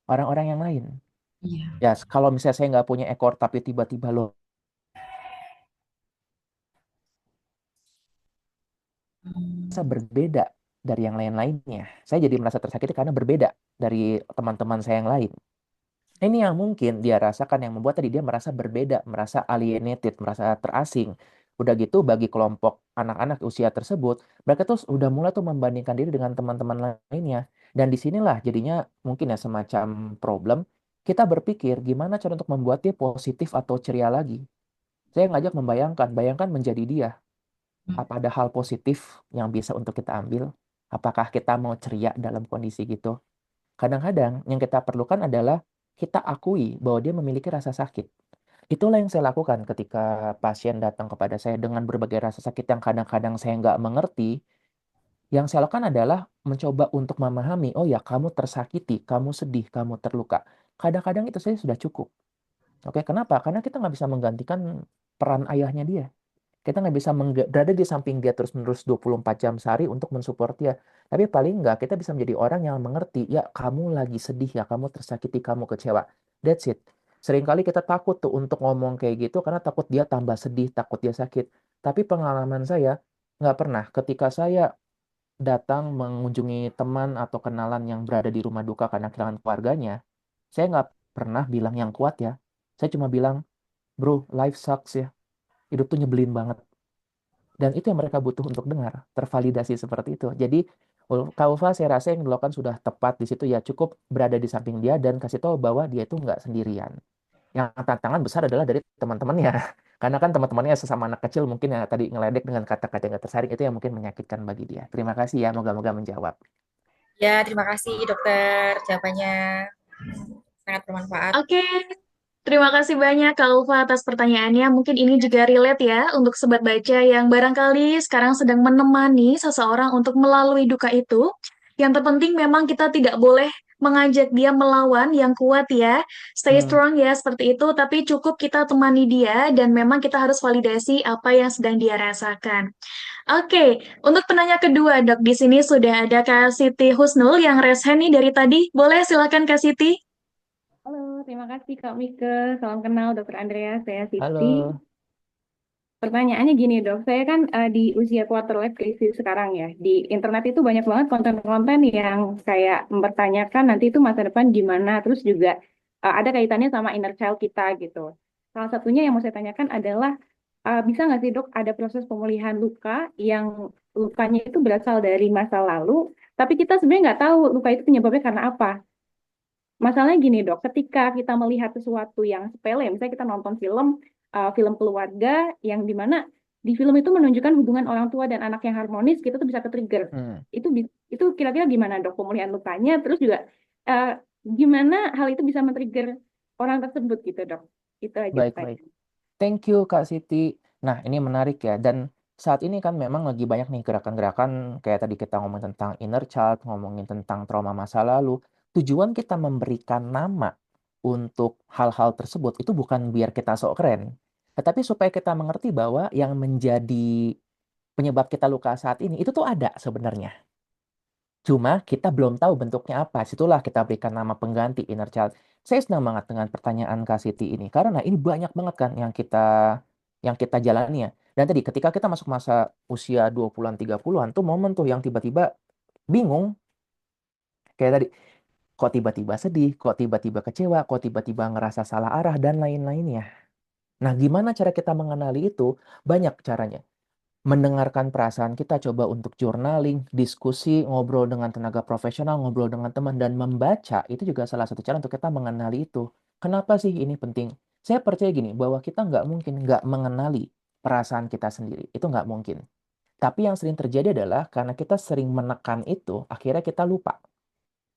orang-orang yang lain. Iya. Ya, kalau misalnya saya nggak punya ekor, tapi tiba-tiba lo merasa Hmm. berbeda dari yang lain-lainnya. Saya jadi merasa tersakiti karena berbeda dari teman-teman saya yang lain. Ini yang mungkin dia rasakan yang membuat tadi dia merasa berbeda, merasa alienated, merasa terasing. Udah gitu bagi kelompok anak-anak usia tersebut, mereka tuh udah mulai tuh membandingkan diri dengan teman-teman lainnya. Dan disinilah jadinya mungkin ya semacam problem. Kita berpikir gimana cara untuk membuat dia positif atau ceria lagi. Saya ngajak membayangkan, bayangkan menjadi dia. Apa ada hal positif yang bisa untuk kita ambil? Apakah kita mau ceria dalam kondisi gitu? Kadang-kadang yang kita perlukan adalah kita akui bahwa dia memiliki rasa sakit. Itulah yang saya lakukan ketika pasien datang kepada saya dengan berbagai rasa sakit yang kadang-kadang saya nggak mengerti. Yang saya lakukan adalah mencoba untuk memahami, oh ya kamu tersakiti, kamu sedih, kamu terluka. Kadang-kadang itu saja sudah cukup. Oke, kenapa? Karena kita nggak bisa menggantikan peran ayahnya dia. Kita nggak bisa berada di samping dia terus-menerus 24 jam sehari untuk mensupport dia. Tapi paling nggak kita bisa menjadi orang yang mengerti, ya kamu lagi sedih ya, kamu tersakiti, kamu kecewa. That's it. Seringkali kita takut tuh untuk ngomong kayak gitu karena takut dia tambah sedih, takut dia sakit. Tapi pengalaman saya nggak pernah. Ketika saya datang mengunjungi teman atau kenalan yang berada di rumah duka karena kehilangan keluarganya, saya nggak pernah bilang yang kuat ya. Saya cuma bilang, bro, life sucks ya. Hidup tuh nyebelin banget. Dan itu yang mereka butuh untuk dengar, tervalidasi seperti itu. Jadi, Kak Ulfa saya rasa yang dilakukan sudah tepat di situ ya, cukup berada di samping dia dan kasih tahu bahwa dia itu nggak sendirian. Yang tantangan besar adalah dari teman-temannya. Karena kan teman-temannya sesama anak kecil mungkin ya tadi ngeledek dengan kata-kata yang nggak tersaring itu yang mungkin menyakitkan bagi dia. Terima kasih ya, moga-moga menjawab. Ya, terima kasih dokter. Jawabannya sangat bermanfaat. Oke, terima kasih banyak Kak Ulfa atas pertanyaannya. Mungkin ini juga relate ya untuk sobat baca yang barangkali sekarang sedang menemani seseorang untuk melalui duka itu. Yang terpenting memang kita tidak boleh mengajak dia melawan yang kuat ya. Stay Hmm, strong ya seperti itu, tapi cukup kita temani dia dan memang kita harus validasi apa yang sedang dia rasakan. Oke, untuk penanya kedua, Dok, di sini sudah ada Kak Siti Husnul yang raise hand nih dari tadi. Boleh silakan Kak Siti? Halo, terima kasih Kak Mika. Salam kenal Dokter Andrea, saya Siti. halo. Pertanyaannya gini dok, saya kan di usia quarter life crisis sekarang ya. Di internet itu banyak banget konten-konten yang kayak mempertanyakan nanti itu masa depan gimana. Terus juga ada kaitannya sama inner child kita gitu. Salah satunya yang mau saya tanyakan adalah bisa nggak sih dok ada proses pemulihan luka yang lukanya itu berasal dari masa lalu, tapi kita sebenarnya nggak tahu luka itu penyebabnya karena apa. Masalahnya gini dok, ketika kita melihat sesuatu yang sepele, misalnya kita nonton film, film keluarga yang dimana di film itu menunjukkan hubungan orang tua dan anak yang harmonis, kita tuh bisa ke-trigger. Hmm, Itu kira-kira gimana dok pemulihan lukanya? Terus juga eh, gimana hal itu bisa men-trigger orang tersebut gitu dok? Itu aja baik. pertanyaan. Thank you Kak Siti. Nah, ini menarik ya. Dan saat ini kan memang lagi banyak nih gerakan-gerakan kayak tadi kita ngomong tentang inner child, ngomongin tentang trauma masa lalu. Tujuan kita memberikan nama untuk hal-hal tersebut itu bukan biar kita sok keren, tetapi supaya kita mengerti bahwa yang menjadi penyebab kita luka saat ini itu tuh ada sebenarnya. Cuma kita belum tahu bentuknya apa. Situlah kita berikan nama pengganti inner child. Saya senang banget dengan pertanyaan Kak Siti ini karena ini banyak banget kan yang kita jalani ya. Dan tadi ketika kita masuk masa usia 20-an 30-an tuh momen tuh yang tiba-tiba bingung kayak tadi kok tiba-tiba sedih, kok tiba-tiba kecewa, kok tiba-tiba ngerasa salah arah dan lain-lainnya. Nah, gimana cara kita mengenali itu? Banyak caranya. Mendengarkan perasaan kita, coba untuk journaling, diskusi, ngobrol dengan tenaga profesional, ngobrol dengan teman, dan membaca, itu juga salah satu cara untuk kita mengenali itu. Kenapa sih ini penting? Saya percaya gini, bahwa kita nggak mungkin nggak mengenali perasaan kita sendiri. Itu nggak mungkin. Tapi yang sering terjadi adalah karena kita sering menekan itu, akhirnya kita lupa.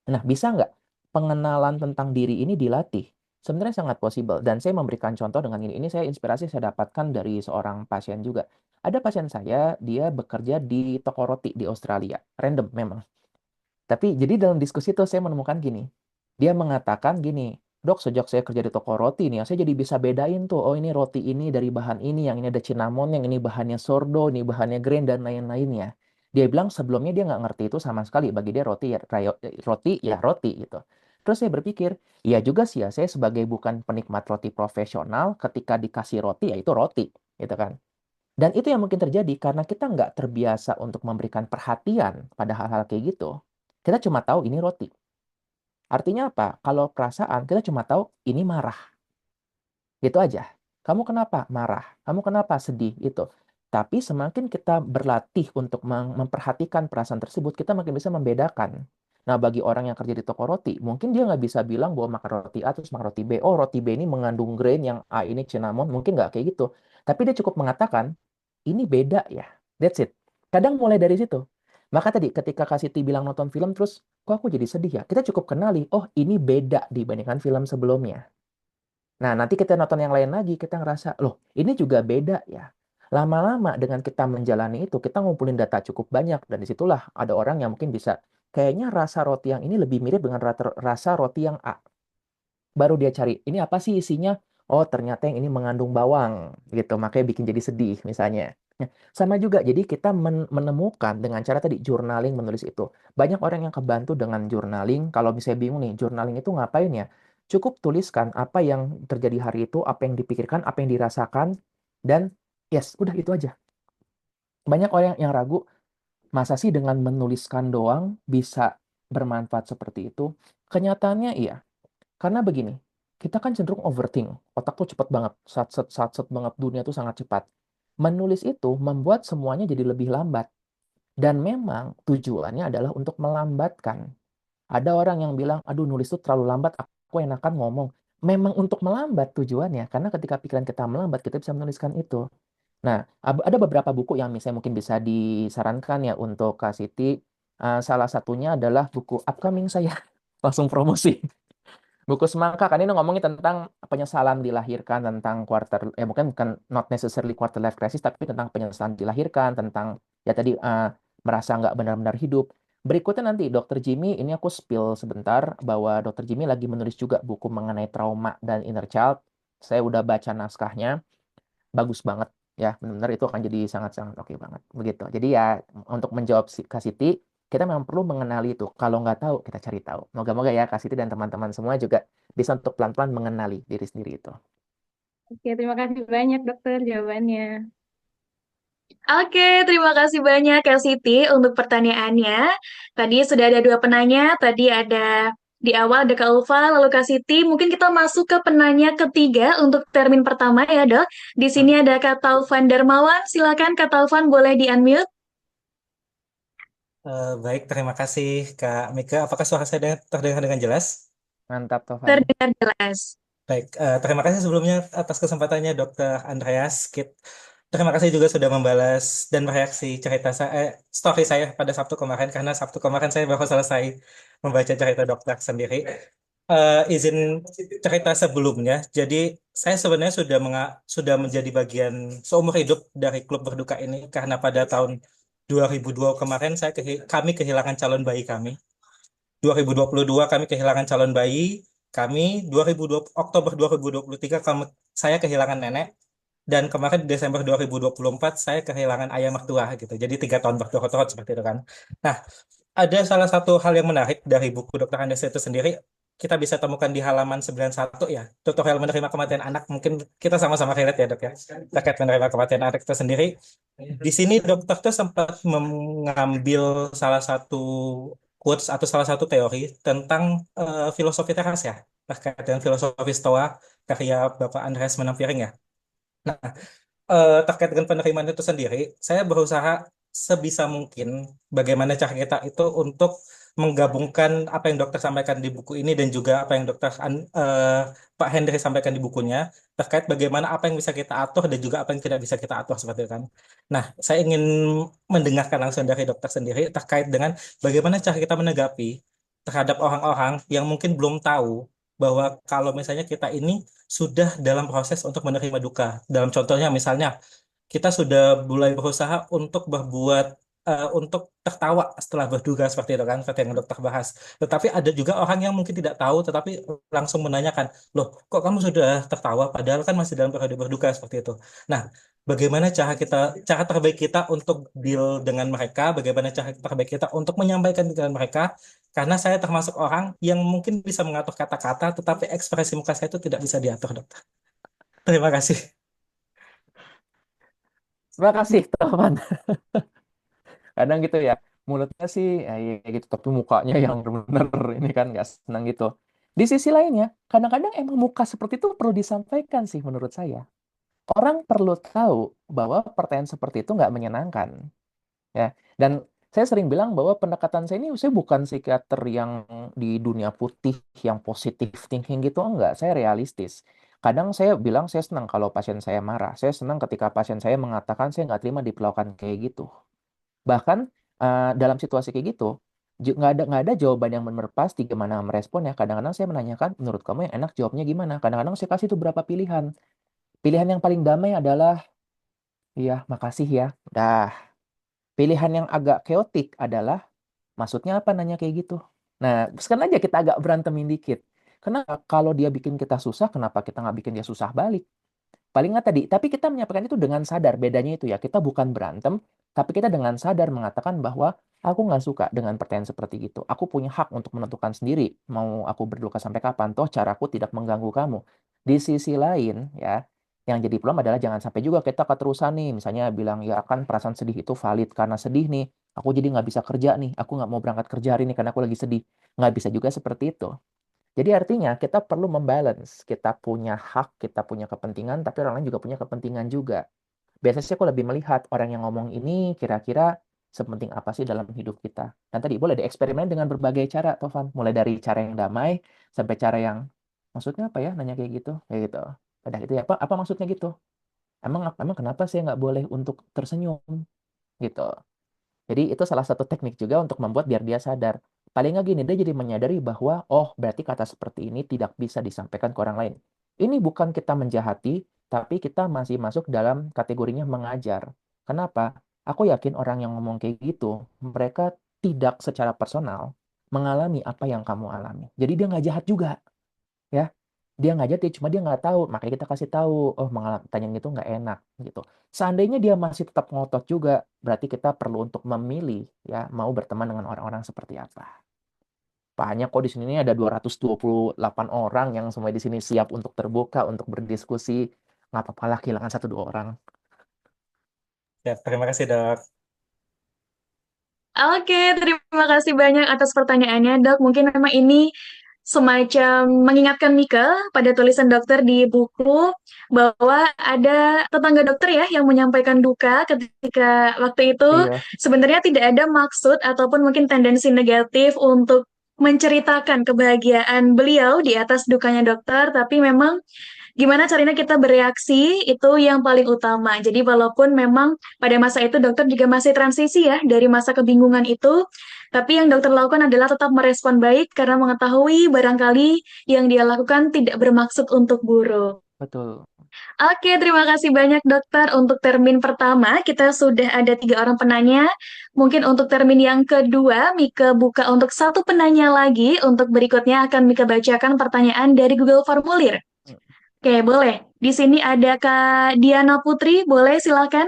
Nah, bisa nggak pengenalan tentang diri ini dilatih? Sebenarnya sangat possible. Dan saya memberikan contoh dengan ini. Ini saya inspirasi saya dapatkan dari seorang pasien juga. Ada pasien saya, dia bekerja di toko roti di Australia. Random memang. Tapi jadi dalam diskusi itu saya menemukan gini. Dia mengatakan gini, dok sejak saya kerja di toko roti nih, saya jadi bisa bedain tuh, oh ini roti ini dari bahan ini, yang ini ada cinnamon, yang ini bahannya sourdough, ini bahannya grain, dan lain-lainnya. Dia bilang sebelumnya dia nggak ngerti itu sama sekali. Bagi dia roti ya roti, ya roti gitu. Terus saya berpikir, iya juga sih ya, saya sebagai bukan penikmat roti profesional, ketika dikasih roti, ya itu roti. Gitu kan. Dan itu yang mungkin terjadi karena kita nggak terbiasa untuk memberikan perhatian pada hal-hal kayak gitu. Kita cuma tahu ini roti. Artinya apa? Kalau perasaan, kita cuma tahu ini marah. Gitu aja. Kamu kenapa marah? Kamu kenapa sedih? Itu. Tapi semakin kita berlatih untuk memperhatikan perasaan tersebut, kita makin bisa membedakan. Nah, bagi orang yang kerja di toko roti, mungkin dia nggak bisa bilang bahwa makan roti A terus makan roti B. Oh, roti B ini mengandung grain, yang A ini cinnamon. Mungkin nggak kayak gitu. Tapi dia cukup mengatakan, ini beda ya. That's it. Kadang mulai dari situ. Maka tadi ketika Kak Siti bilang nonton film terus, kok aku jadi sedih ya? Kita cukup kenali, oh ini beda dibandingkan film sebelumnya. Nah, nanti kita nonton yang lain lagi, kita ngerasa, loh ini juga beda ya. Lama-lama dengan kita menjalani itu, kita ngumpulin data cukup banyak. Dan disitulah ada orang yang mungkin bisa, kayaknya rasa roti yang ini lebih mirip dengan rasa roti yang A. Baru dia cari, ini apa sih isinya? Oh, ternyata yang ini mengandung bawang, gitu. Makanya bikin jadi sedih, misalnya. Nah, sama juga, jadi kita menemukan dengan cara tadi, journaling, menulis itu. Banyak orang yang kebantu dengan journaling. Kalau misalnya bingung nih, journaling itu ngapain ya? Cukup tuliskan apa yang terjadi hari itu, apa yang dipikirkan, apa yang dirasakan, dan yes, udah itu aja. Banyak orang yang ragu, masa sih dengan menuliskan doang bisa bermanfaat seperti itu? Kenyataannya iya. Karena begini, kita kan cenderung overthink. Otak tuh cepat banget. Sat banget. Dunia tuh sangat cepat. Menulis itu membuat semuanya jadi lebih lambat. Dan memang tujuannya adalah untuk melambatkan. Ada orang yang bilang, aduh nulis itu terlalu lambat, aku enakan ngomong. Memang untuk melambat tujuannya. Karena ketika pikiran kita melambat, kita bisa menuliskan itu. Nah, ada beberapa buku yang misalnya mungkin bisa disarankan ya untuk Kak Siti. Salah satunya adalah buku upcoming saya. Langsung promosi. Buku Semangka kan ini ngomongin tentang penyesalan dilahirkan, tentang mungkin bukan not necessarily quarter life crisis, tapi tentang penyesalan dilahirkan, tentang ya tadi merasa nggak benar-benar hidup. Berikutnya nanti Dokter Jimmy, ini aku spill sebentar bahwa Dokter Jimmy lagi menulis juga buku mengenai trauma dan inner child. Saya udah baca naskahnya, bagus banget ya, benar-benar itu akan jadi sangat-sangat oke banget begitu. Jadi ya untuk menjawab Kak Siti, kita memang perlu mengenali itu. Kalau nggak tahu, kita cari tahu. Moga-moga ya Kak Siti dan teman-teman semua juga bisa untuk pelan-pelan mengenali diri sendiri itu. Oke, terima kasih banyak dokter jawabannya. Oke, terima kasih banyak Kak Siti untuk pertanyaannya. Tadi sudah ada dua penanya, tadi ada di awal ada Kak Ulfa, lalu Kak Siti. Mungkin kita masuk ke penanya ketiga untuk termin pertama ya dok. Di sini ada Kak Taufan Darmawan, silakan Kak Taufan boleh di-unmute. Baik, terima kasih Kak Mika. Apakah suara saya terdengar dengan jelas? Mantap Tovan. Terdengar jelas. Baik, terima kasih sebelumnya atas kesempatannya Dr. Andreas. Terima kasih juga sudah membalas dan mereaksi story saya pada Sabtu kemarin, karena Sabtu kemarin saya baru selesai membaca cerita dokter sendiri. Izin cerita sebelumnya, jadi saya sebenarnya sudah menjadi bagian seumur hidup dari klub berduka ini, karena pada tahun 2002 kemarin kami kehilangan calon bayi kami. 2022 kami kehilangan calon bayi kami. Oktober 2023 saya kehilangan nenek, dan kemarin Desember 2024 saya kehilangan ayah mertua gitu. Jadi 3 tahun berturut-turut seperti itu kan. Nah, ada salah satu hal yang menarik dari buku Dr. Andes itu sendiri, kita bisa temukan di halaman 91 ya, tutorial menerima kematian anak. Mungkin kita sama-sama relate ya dok ya, terkait menerima kematian anak itu sendiri. Di sini dokter tuh sempat mengambil salah satu quotes atau salah satu teori tentang filosofi teras ya, terkait dengan filosofi Stoa karya Bapak Andreas Menampiring ya. Nah, terkait dengan penerimaan itu sendiri, saya berusaha sebisa mungkin bagaimana cara kita itu untuk menggabungkan apa yang dokter sampaikan di buku ini dan juga apa yang Pak Hendry sampaikan di bukunya, terkait bagaimana apa yang bisa kita atur dan juga apa yang tidak bisa kita atur seperti itu kan. Nah, saya ingin mendengarkan langsung dari dokter sendiri terkait dengan bagaimana cara kita menanggapi terhadap orang-orang yang mungkin belum tahu bahwa kalau misalnya kita ini sudah dalam proses untuk menerima duka. Dalam contohnya misalnya kita sudah mulai berusaha untuk untuk tertawa setelah berduka seperti itu kan, seperti yang dokter bahas. Tetapi ada juga orang yang mungkin tidak tahu tetapi langsung menanyakan, "Loh, kok kamu sudah tertawa padahal kan masih dalam periode berduka?" seperti itu. Nah, bagaimana cara terbaik kita untuk deal dengan mereka, bagaimana cara terbaik kita untuk menyampaikan dengan mereka, karena saya termasuk orang yang mungkin bisa mengatur kata-kata, tetapi ekspresi muka saya itu tidak bisa diatur, dokter. Terima kasih. Terima kasih Tovan. Kadang gitu ya, mulutnya sih ya gitu, tapi mukanya yang benar-benar ini kan nggak senang gitu. Di sisi lainnya, kadang-kadang emang muka seperti itu perlu disampaikan sih menurut saya. Orang perlu tahu bahwa pertanyaan seperti itu nggak menyenangkan. Ya, dan saya sering bilang bahwa pendekatan saya bukan psikiater yang di dunia putih, yang positif thinking gitu, enggak. Saya realistis. Kadang saya bilang saya senang kalau pasien saya marah. Saya senang ketika pasien saya mengatakan saya nggak terima diperlakukan kayak gitu. Bahkan dalam situasi kayak gitu, nggak ada jawaban yang benar pasti gimana meresponnya. Kadang-kadang saya menanyakan, menurut kamu yang enak jawabnya gimana? Kadang-kadang saya kasih itu berapa pilihan. Pilihan yang paling damai adalah, iya, makasih ya. Dah. Pilihan yang agak keotik adalah, maksudnya apa nanya kayak gitu? Nah, sekarang aja kita agak berantemin dikit. Karena kalau dia bikin kita susah, kenapa kita nggak bikin dia susah balik? Paling nggak tadi, tapi kita menyampaikan itu dengan sadar. Bedanya itu ya, kita bukan berantem, tapi kita dengan sadar mengatakan bahwa aku nggak suka dengan pertanyaan seperti itu. Aku punya hak untuk menentukan sendiri mau aku berduka sampai kapan. Toh caraku tidak mengganggu kamu. Di sisi lain ya, yang jadi problem adalah jangan sampai juga kita keterusan nih. Misalnya bilang ya kan perasaan sedih itu valid karena sedih nih. Aku jadi nggak bisa kerja nih. Aku nggak mau berangkat kerja hari ini karena aku lagi sedih. Nggak bisa juga seperti itu. Jadi artinya kita perlu membalance. Kita punya hak, kita punya kepentingan, tapi orang lain juga punya kepentingan juga. Biasanya sih aku lebih melihat orang yang ngomong ini kira-kira sepenting apa sih dalam hidup kita. Dan tadi boleh dieksperimen dengan berbagai cara, Tovan. Mulai dari cara yang damai sampai cara yang maksudnya apa ya nanya kayak gitu, kayak gitu. Udah itu ya, apa maksudnya gitu? Emang emang kenapa sih nggak boleh untuk tersenyum gitu? Jadi itu salah satu teknik juga untuk membuat biar dia sadar. Paling nggak gini, dia jadi menyadari bahwa, oh berarti kata seperti ini tidak bisa disampaikan ke orang lain. Ini bukan kita menjahati, tapi kita masih masuk dalam kategorinya mengajar. Kenapa? Aku yakin orang yang ngomong kayak gitu, mereka tidak secara personal mengalami apa yang kamu alami. Jadi dia nggak jahat juga, ya. Dia nggak jahat, cuma dia nggak tahu. Makanya kita kasih tahu, oh mengalami pertanyaan itu nggak enak gitu. Seandainya dia masih tetap ngotot juga, berarti kita perlu untuk memilih ya mau berteman dengan orang-orang seperti apa. Banyak kok di sini nih ada 228 orang yang semua di sini siap untuk terbuka, untuk berdiskusi. Nggak apa-apa lah kehilangan satu dua orang. Ya, terima kasih dok. Oke, terima kasih banyak atas pertanyaannya, Dok. Mungkin memang ini semacam mengingatkan Mika pada tulisan dokter di buku bahwa ada tetangga dokter ya yang menyampaikan duka ketika waktu itu Iya, sebenarnya tidak ada maksud ataupun mungkin tendensi negatif untuk menceritakan kebahagiaan beliau di atas dukanya dokter, tapi memang gimana caranya kita bereaksi itu yang paling utama. Jadi walaupun memang pada masa itu dokter juga masih transisi ya dari masa kebingungan itu, tapi yang dokter lakukan adalah tetap merespon baik karena mengetahui barangkali yang dia lakukan tidak bermaksud untuk buruk. betul. Oke, terima kasih banyak dokter. Untuk termin pertama, kita sudah ada 3 orang penanya. Mungkin untuk termin yang kedua, Mika buka untuk 1 penanya lagi. Untuk berikutnya akan Mika bacakan pertanyaan dari Google Formulir. Oke, boleh. Di sini ada Kak Diana Putri, boleh silakan.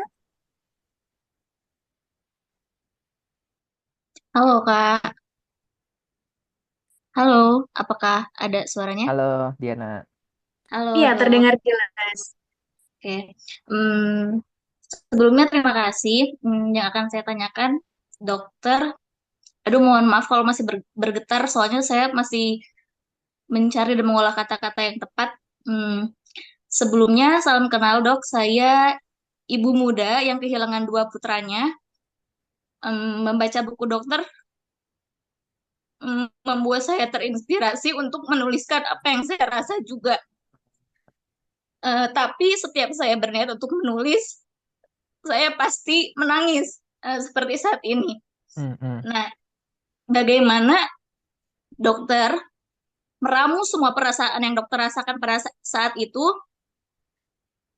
Halo Kak, halo, apakah ada suaranya? Halo Diana. Halo Iya, dok, terdengar jelas. oke. Hmm, Sebelumnya terima kasih. Yang akan saya tanyakan, dokter, aduh mohon maaf kalau masih bergetar, soalnya saya masih mencari dan mengolah kata-kata yang tepat. Hmm, Sebelumnya, salam kenal dok, saya ibu muda yang kehilangan 2 putranya. Membaca buku dokter membuat saya terinspirasi untuk menuliskan apa yang saya rasa juga. Tapi setiap saya berniat untuk menulis, saya pasti menangis seperti saat ini. Hmm, hmm. Nah, bagaimana dokter meramu semua perasaan yang dokter rasakan pada saat itu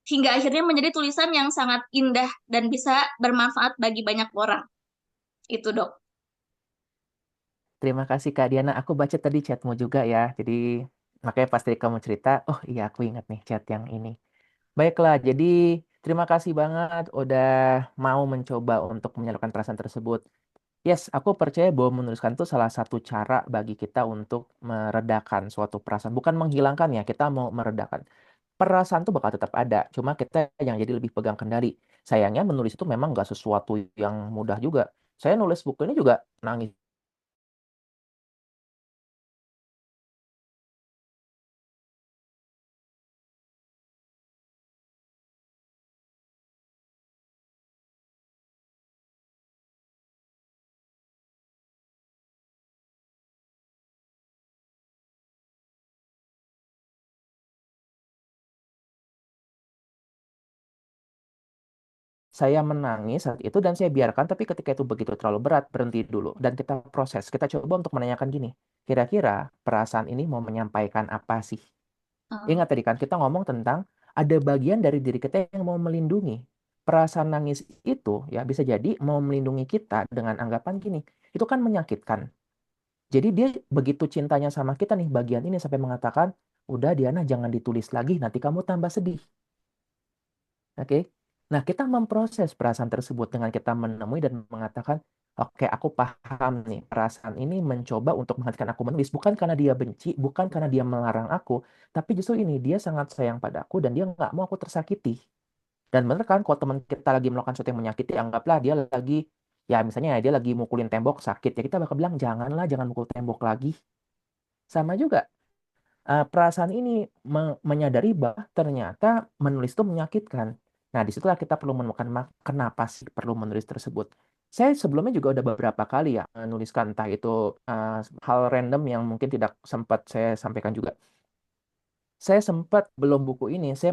hingga akhirnya menjadi tulisan yang sangat indah dan bisa bermanfaat bagi banyak orang. Itu dok. Terima kasih Kak Diana. Aku baca tadi chatmu juga ya. Jadi makanya pasti kamu cerita, oh iya aku ingat nih chat yang ini. Baiklah, jadi terima kasih banget udah mau mencoba untuk menyalurkan perasaan tersebut. Yes, aku percaya bahwa menuliskan itu salah satu cara bagi kita untuk meredakan suatu perasaan. Bukan menghilangkan ya, kita mau meredakan. Perasaan tuh bakal tetap ada, cuma kita yang jadi lebih pegang kendali. Sayangnya menulis itu memang nggak sesuatu yang mudah juga. Saya nulis buku ini juga nangis. Saya menangis saat itu dan saya biarkan, tapi ketika itu begitu terlalu berat, berhenti dulu. Dan kita proses, kita coba untuk menanyakan gini, kira-kira perasaan ini mau menyampaikan apa sih? Uh, Ingat tadi kan kita ngomong tentang ada bagian dari diri kita yang mau melindungi. Perasaan nangis itu ya bisa jadi mau melindungi kita dengan anggapan gini, itu kan menyakitkan. Jadi dia begitu cintanya sama kita nih bagian ini sampai mengatakan, udah Diana jangan ditulis lagi, nanti kamu tambah sedih. Oke. Nah, kita memproses perasaan tersebut dengan kita menemui dan mengatakan, oke, aku paham nih, perasaan ini mencoba untuk menghentikan aku menulis, bukan karena dia benci, bukan karena dia melarang aku, tapi justru ini, dia sangat sayang padaku dan dia nggak mau aku tersakiti. Dan bener kan, kalau teman kita lagi melakukan sesuatu yang menyakiti, anggaplah dia lagi, ya misalnya dia lagi mukulin tembok sakit, ya kita bakal bilang, janganlah, jangan mukul tembok lagi. Sama juga, perasaan ini menyadari bahwa ternyata menulis itu menyakitkan. Nah, disitulah kita perlu menemukan kenapa sih perlu menulis tersebut. Saya sebelumnya juga udah beberapa kali ya menuliskan, entah itu hal random yang mungkin tidak sempat saya sampaikan juga. Saya sempat belum buku ini, saya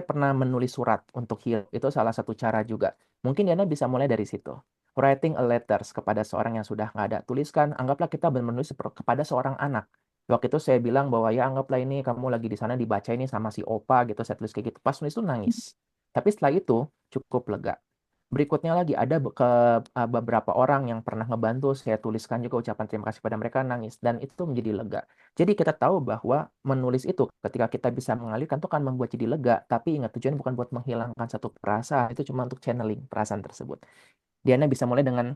pernah menulis surat untuk heal. Itu salah satu cara juga. Mungkin Diana bisa mulai dari situ. writing a letters kepada seorang yang sudah nggak ada. Tuliskan, anggaplah kita menulis kepada seorang anak. Waktu itu saya bilang bahwa ya anggaplah ini kamu lagi di sana dibaca ini sama si opa gitu, saya tulis kayak gitu. Pas nulis itu nangis. Tapi setelah itu cukup lega. Berikutnya lagi ada beberapa orang yang pernah ngebantu, saya tuliskan juga ucapan terima kasih pada mereka, nangis. Dan itu menjadi lega. Jadi kita tahu bahwa menulis itu ketika kita bisa mengalirkan itu kan membuat jadi lega. Tapi ingat tujuan bukan buat menghilangkan satu perasaan, itu cuma untuk channeling perasaan tersebut. Diana bisa mulai dengan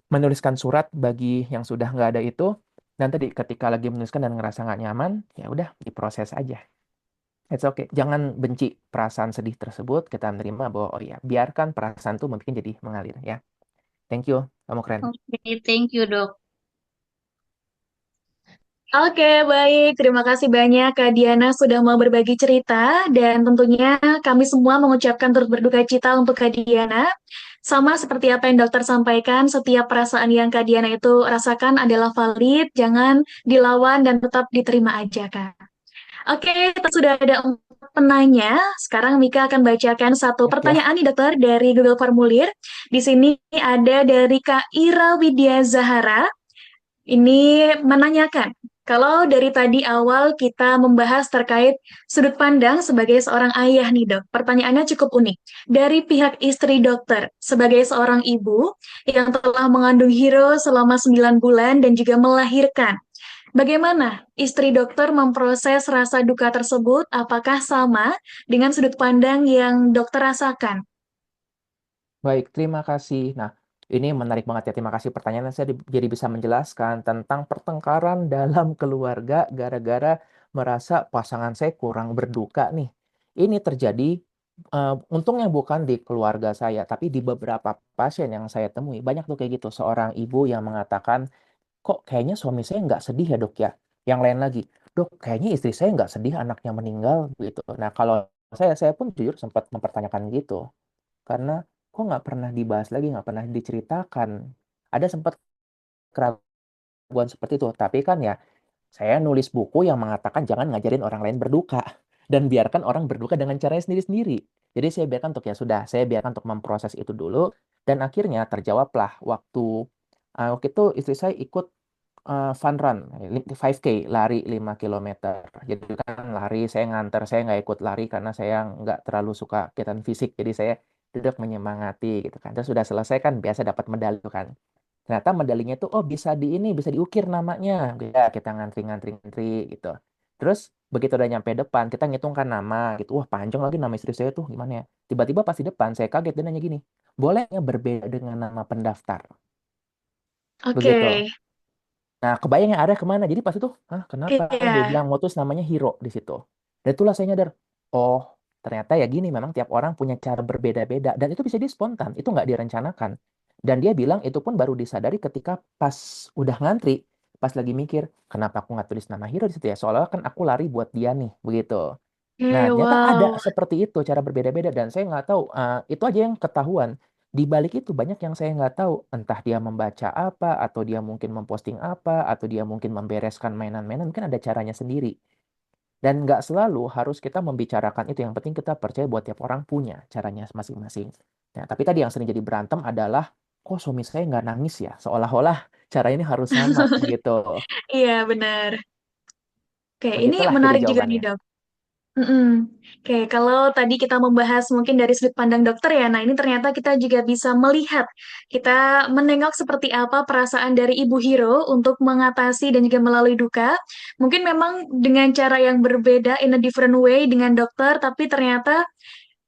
menuliskan surat bagi yang sudah nggak ada itu. Dan tadi ketika lagi menuliskan dan ngerasa nggak nyaman, ya udah diproses aja. It's okay. Jangan benci perasaan sedih tersebut. Kita menerima bahwa, oh ya, biarkan perasaan itu mungkin jadi mengalir ya. Thank you. Kamu keren. Oke, thank you, Dok. Oke, baik. Terima kasih banyak Kak Diana sudah mau berbagi cerita dan tentunya kami semua mengucapkan turut berduka cita untuk Kak Diana. Sama seperti apa yang dokter sampaikan, setiap perasaan yang Kak Diana itu rasakan adalah valid, jangan dilawan dan tetap diterima aja, Kak. Oke, kita sudah ada 4 penanya. Sekarang Mika akan bacakan satu Ya. pertanyaan nih dokter dari Google Formulir. Di sini ada dari Kak Ira Widya Zahara. Ini menanyakan, kalau dari tadi awal kita membahas terkait sudut pandang sebagai seorang ayah nih dok, pertanyaannya cukup unik. Dari pihak istri dokter, sebagai seorang ibu yang telah mengandung Hiro selama 9 bulan dan juga melahirkan, bagaimana istri dokter memproses rasa duka tersebut? Apakah sama dengan sudut pandang yang dokter rasakan? Baik, terima kasih. Nah, ini menarik banget ya. Terima kasih pertanyaannya. Saya jadi bisa menjelaskan tentang pertengkaran dalam keluarga gara-gara merasa pasangan saya kurang berduka nih. Ini terjadi, untungnya bukan di keluarga saya, tapi di beberapa pasien yang saya temui. Banyak tuh kayak gitu, seorang ibu yang mengatakan, kok kayaknya suami saya nggak sedih ya dok ya? Yang lain lagi, dok kayaknya istri saya nggak sedih anaknya meninggal gitu. Nah kalau saya pun jujur sempat mempertanyakan gitu. Karena kok nggak pernah dibahas lagi, nggak pernah diceritakan. Ada sempat keraguan seperti itu. Tapi kan ya, saya nulis buku yang mengatakan jangan ngajarin orang lain berduka. Dan biarkan orang berduka dengan caranya sendiri-sendiri. Jadi saya biarkan untuk ya sudah, saya biarkan untuk memproses itu dulu. Dan akhirnya terjawablah waktu itu istri saya ikut fun run, 5K, lari 5 kilometer. Jadi kan lari, saya nganter, saya nggak ikut lari karena saya nggak terlalu suka kegiatan fisik. Jadi saya duduk menyemangati gitu kan. Terus sudah selesai kan biasa dapat medali kan. Ternyata medalinya tuh, oh bisa diukir namanya. Ya, kita ngantri gitu. Terus begitu udah nyampe depan, kita ngitungkan nama gitu. Wah panjang lagi nama istri saya tuh gimana ya. Tiba-tiba pas di depan, saya kaget dia nanya gini, boleh nggak berbeda dengan nama pendaftar? Oke, Begitu. Nah, kebayang yang ada kemana. Jadi pas itu, kenapa? Dia iya. bilang, mau tulis namanya Hiro di situ. Dan itulah saya nyadar, oh, ternyata ya gini, memang tiap orang punya cara berbeda-beda. Dan itu bisa dia spontan, itu nggak direncanakan. Dan dia bilang itu pun baru disadari ketika pas udah ngantri, pas lagi mikir, kenapa aku nggak tulis nama Hiro di situ ya? Soalnya kan aku lari buat dia nih, begitu. Nah, ternyata ada Wow. seperti itu, cara berbeda-beda. Dan saya nggak tahu, itu aja yang ketahuan. Di balik itu banyak yang saya nggak tahu. Entah dia membaca apa, atau dia mungkin memposting apa, atau dia mungkin membereskan mainan-mainan. Mungkin ada caranya sendiri. Dan nggak selalu harus kita membicarakan itu. Yang penting kita percaya buat tiap orang punya caranya masing-masing. Nah, tapi tadi yang sering jadi berantem adalah, kok suami saya nggak nangis ya? Seolah-olah cara ini harus sama, begitu. Iya, benar. Oke, ini Begitulah jadi menarik juga nih, jawabannya. Dok. Mm-mm. Oke, kalau tadi kita membahas mungkin dari sudut pandang dokter ya, nah ini ternyata kita juga bisa melihat, kita menengok seperti apa perasaan dari Ibu Hiro untuk mengatasi dan juga melalui duka. Mungkin memang dengan cara yang berbeda, in a different way dengan dokter, tapi ternyata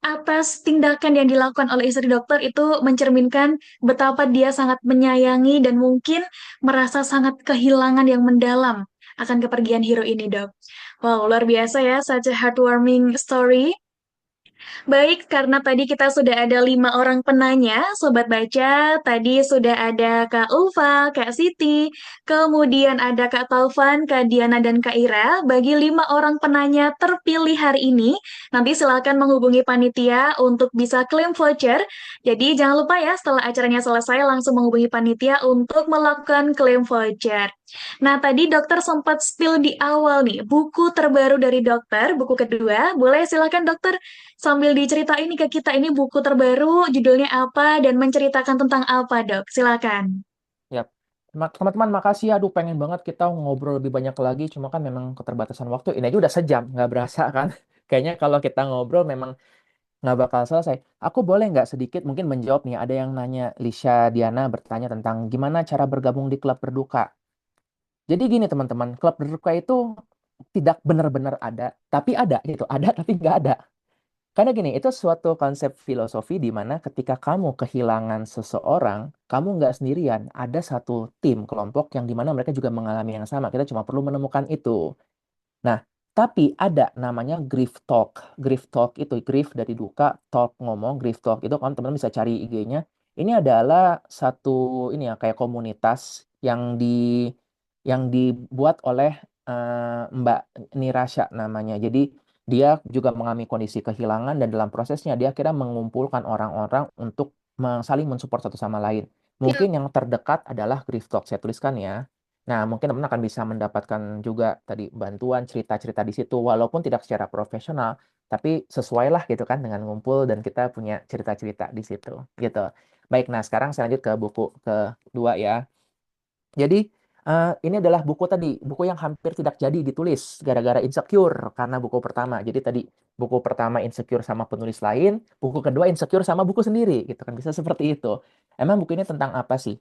atas tindakan yang dilakukan oleh istri dokter itu mencerminkan betapa dia sangat menyayangi dan mungkin merasa sangat kehilangan yang mendalam akan kepergian Hiro ini, Dok. Wow, luar biasa ya, such a heartwarming story. Baik, karena tadi kita sudah ada 5 orang penanya, Sobat Baca. Tadi sudah ada Kak Ulfa, Kak Siti, kemudian ada Kak Taufan, Kak Diana, dan Kak Ira. Bagi 5 orang penanya terpilih hari ini, nanti silakan menghubungi panitia untuk bisa klaim voucher. Jadi jangan lupa ya, setelah acaranya selesai langsung menghubungi panitia untuk melakukan klaim voucher. Nah, tadi dokter sempat spill di awal nih, buku terbaru dari dokter, buku kedua. Boleh silakan dokter sambil diceritain nih ke kita ini buku terbaru, judulnya apa dan menceritakan tentang apa, Dok? Silakan. Ya, teman-teman makasih ya. Aduh, pengen banget kita ngobrol lebih banyak lagi. Cuma kan memang keterbatasan waktu. Ini aja udah sejam, nggak berasa kan? Kayaknya kalau kita ngobrol memang nggak bakal selesai. Aku boleh nggak sedikit mungkin menjawab nih. Ada yang nanya, Lisha Diana bertanya tentang gimana cara bergabung di klub berduka. Jadi gini teman-teman, klub berduka itu tidak benar-benar ada, tapi ada gitu. Ada tapi nggak ada. Karena gini, itu suatu konsep filosofi di mana ketika kamu kehilangan seseorang, kamu nggak sendirian. Ada satu tim, kelompok yang di mana mereka juga mengalami yang sama. Kita cuma perlu menemukan itu. Nah, tapi ada namanya grief talk. Grief talk itu grief dari duka, talk ngomong, grief talk itu kan teman-teman bisa cari IG-nya. Ini adalah satu ini ya kayak komunitas yang dibuat oleh Mbak Nirasha namanya. Jadi dia juga mengalami kondisi kehilangan dan dalam prosesnya dia akhirnya mengumpulkan orang-orang untuk saling mensupport satu sama lain. Mungkin yang terdekat adalah grief talk. Saya tuliskan ya. Nah, mungkin teman-teman akan bisa mendapatkan juga tadi bantuan cerita-cerita di situ, walaupun tidak secara profesional, tapi sesuai lah gitu kan dengan ngumpul dan kita punya cerita-cerita di situ, gitu. Baik, nah sekarang saya lanjut ke buku kedua ya. Jadi, ini adalah buku tadi, buku yang hampir tidak jadi ditulis gara-gara insecure karena buku pertama. Jadi tadi buku pertama insecure sama penulis lain, buku kedua insecure sama buku sendiri, gitu kan bisa seperti itu. Emang buku ini tentang apa sih?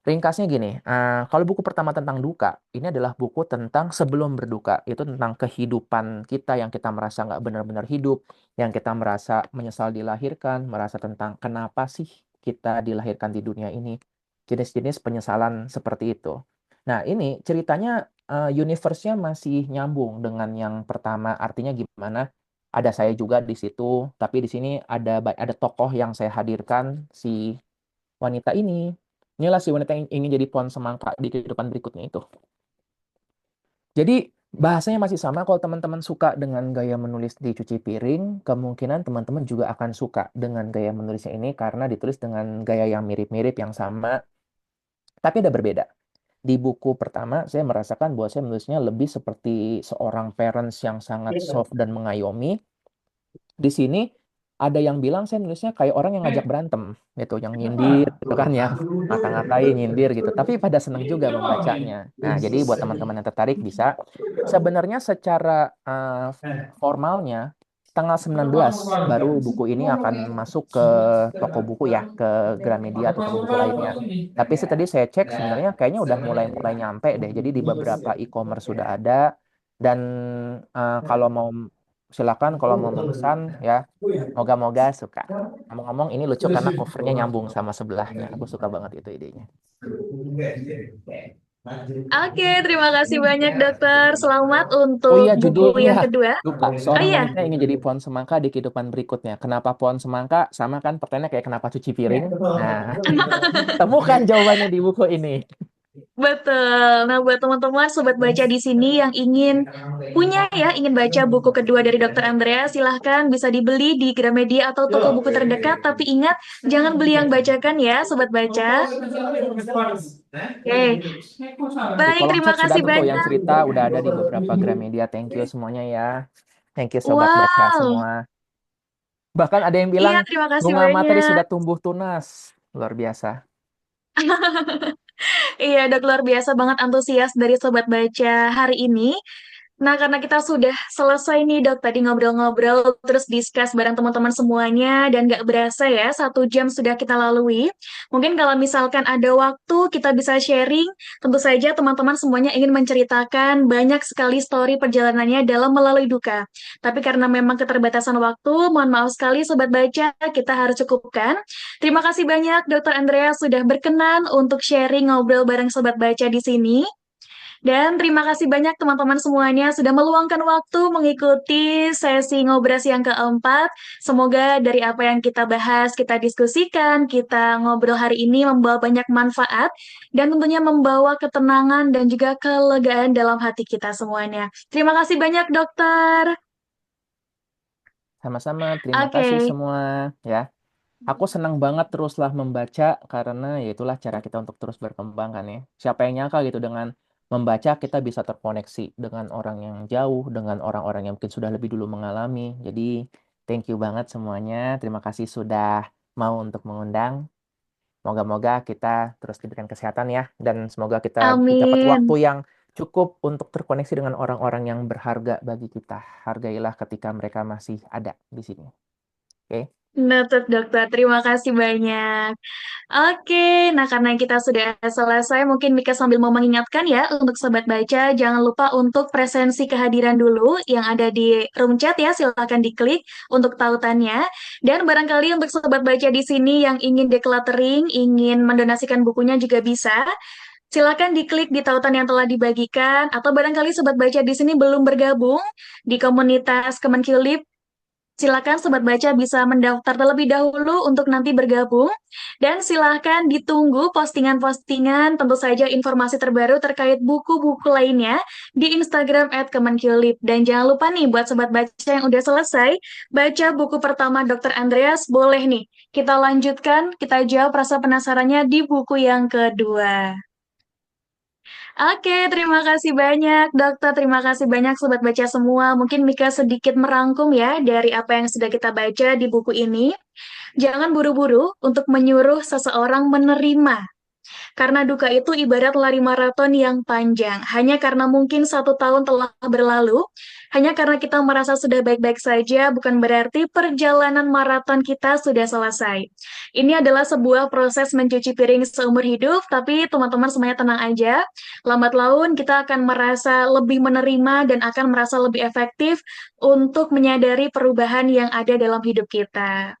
Ringkasnya gini, kalau buku pertama tentang duka, ini adalah buku tentang sebelum berduka. Itu tentang kehidupan kita yang kita merasa nggak benar-benar hidup, yang kita merasa menyesal dilahirkan, merasa tentang kenapa sih kita dilahirkan di dunia ini. Jenis-jenis penyesalan seperti itu. Nah, ini ceritanya universe-nya masih nyambung dengan yang pertama. Artinya gimana? Ada saya juga di situ, tapi di sini ada tokoh yang saya hadirkan, si wanita ini. Inilah si wanita yang ingin jadi pohon semangka di kehidupan berikutnya itu. Jadi bahasanya masih sama. Kalau teman-teman suka dengan gaya menulis di cuci piring, kemungkinan teman-teman juga akan suka dengan gaya menulisnya ini karena ditulis dengan gaya yang mirip-mirip, yang sama, tapi ada berbeda. Di buku pertama, saya merasakan bahwa saya menulisnya lebih seperti seorang parents yang sangat soft dan mengayomi. Di sini ada yang bilang saya nulisnya kayak orang yang ngajak berantem gitu, yang nyindir gitu kan ya, ngata-ngatain, nyindir gitu. Tapi pada senang juga membacanya. Nah, jadi buat teman-teman yang tertarik bisa. Sebenarnya secara formalnya tanggal 19 baru buku ini akan masuk ke toko buku ya, ke Gramedia atau toko buku lainnya. Tapi tadi saya cek sebenarnya kayaknya udah mulai nyampe deh. Jadi di beberapa e-commerce sudah ada. Dan kalau mau silakan kalau mau memesan ya, moga-moga suka. Ngomong-ngomong ini lucu karena covernya nyambung sama sebelahnya. Aku suka banget itu idenya. Oke, terima kasih banyak dokter. Selamat Oh untuk iya, buku yang judulnya kedua. lupa. Oh Seorang iya, wanita yang ingin jadi pohon semangka di kehidupan berikutnya. Kenapa pohon semangka? Sama kan pertanyaannya kayak kenapa cuci piring? Nah, temukan jawabannya di buku ini. betul. Nah, buat teman-teman sobat baca di sini yang ingin punya ya, ingin baca buku kedua dari Dokter Andrea, silahkan bisa dibeli di Gramedia atau toko buku terdekat. Tapi ingat, jangan beli yang bacakan ya, sobat baca. Oke, Di baik, kolom terima chat sudah kasih ada tuh yang banyak. cerita, udah ada di beberapa Gramedia. Thank you semuanya ya. Thank you sobat baca Wow, semua. Bahkan ada yang iya bilang terima kasih bunga materi banyak. sudah tumbuh tunas. Luar biasa. Iya, Dok, luar biasa banget antusias dari sobat baca hari ini. Nah, karena kita sudah selesai nih, Dok, tadi ngobrol-ngobrol, terus discuss bareng teman-teman semuanya, dan nggak berasa ya, 1 jam sudah kita lalui. Mungkin kalau misalkan ada waktu, kita bisa sharing. Tentu saja teman-teman semuanya ingin menceritakan banyak sekali story perjalanannya dalam melalui duka. Tapi karena memang keterbatasan waktu, mohon maaf sekali, Sobat Baca, kita harus cukupkan. Terima kasih banyak, Dokter Andrea, sudah berkenan untuk sharing ngobrol bareng Sobat Baca di sini. Dan terima kasih banyak teman-teman semuanya sudah meluangkan waktu mengikuti sesi ngobrol yang keempat. Semoga dari apa yang kita bahas, kita diskusikan, kita ngobrol hari ini membawa banyak manfaat dan tentunya membawa ketenangan dan juga kelegaan dalam hati kita semuanya. Terima kasih banyak dokter. Sama-sama, terima kasih Oke. semua ya. Aku senang banget teruslah membaca karena ya itulah cara kita untuk terus berkembang kan ya. Siapa yang nyangka gitu dengan membaca kita bisa terkoneksi dengan orang yang jauh, dengan orang-orang yang mungkin sudah lebih dulu mengalami. Jadi, thank you banget semuanya. Terima kasih sudah mau untuk mengundang. Moga-moga kita terus diberikan kesehatan ya, dan semoga kita dapat waktu Amin. yang cukup untuk terkoneksi dengan orang-orang yang berharga bagi kita. Hargailah ketika mereka masih ada di sini. Oke? Noted, dokter. Terima kasih banyak. Oke, nah karena kita sudah selesai, mungkin Mika sambil mau mengingatkan ya untuk sobat baca, jangan lupa untuk presensi kehadiran dulu yang ada di room chat ya, silakan diklik untuk tautannya. Dan barangkali untuk sobat baca di sini yang ingin decluttering, ingin mendonasikan bukunya juga bisa. Silakan diklik di tautan yang telah dibagikan, atau barangkali sobat baca di sini belum bergabung di komunitas Kemenqlip. Silakan Sobat Baca bisa mendaftar terlebih dahulu untuk nanti bergabung. Dan silakan ditunggu postingan-postingan, tentu saja informasi terbaru terkait buku-buku lainnya di Instagram @kemenqlip. Dan jangan lupa nih buat Sobat Baca yang udah selesai, baca buku pertama Dr. Andreas, boleh nih. Kita lanjutkan, kita jawab rasa penasarannya di buku yang kedua. Oke, terima kasih banyak dokter, terima kasih banyak sobat baca semua. Mungkin Mika sedikit merangkum ya dari apa yang sudah kita baca di buku ini. Jangan buru-buru untuk menyuruh seseorang menerima karena duka itu ibarat lari maraton yang panjang. Hanya karena mungkin 1 tahun telah berlalu, hanya karena kita merasa sudah baik-baik saja, bukan berarti perjalanan maraton kita sudah selesai. Ini adalah sebuah proses mencuci piring seumur hidup, tapi teman-teman semuanya tenang aja. Lambat laun kita akan merasa lebih menerima dan akan merasa lebih efektif untuk menyadari perubahan yang ada dalam hidup kita.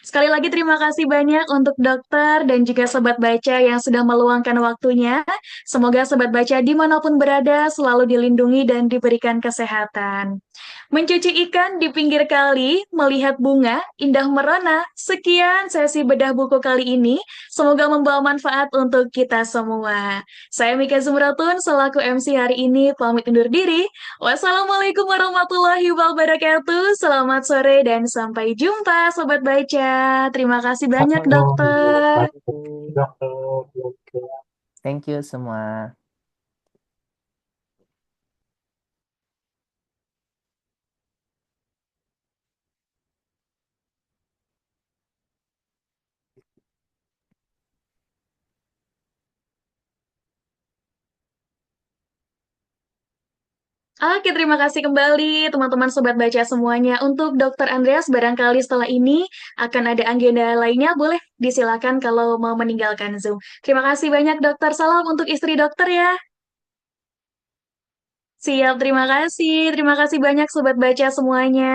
Sekali lagi terima kasih banyak untuk dokter dan juga sobat baca yang sudah meluangkan waktunya. Semoga sobat baca dimanapun berada selalu dilindungi dan diberikan kesehatan. Mencuci ikan di pinggir kali, melihat bunga, indah merona. Sekian sesi bedah buku kali ini. Semoga membawa manfaat untuk kita semua. Saya Mika Zumratun, selaku MC hari ini, pamit undur diri. Wassalamualaikum warahmatullahi wabarakatuh. Selamat sore dan sampai jumpa, Sobat Baca. Terima kasih banyak, dokter. Dokter. Thank you semua. Oke, terima kasih kembali teman-teman Sobat Baca semuanya. Untuk Dokter Andreas, barangkali setelah ini akan ada agenda lainnya, boleh disilakan kalau mau meninggalkan Zoom. Terima kasih banyak, dokter. Salam untuk istri dokter ya. Siap, terima kasih. Terima kasih banyak Sobat Baca semuanya.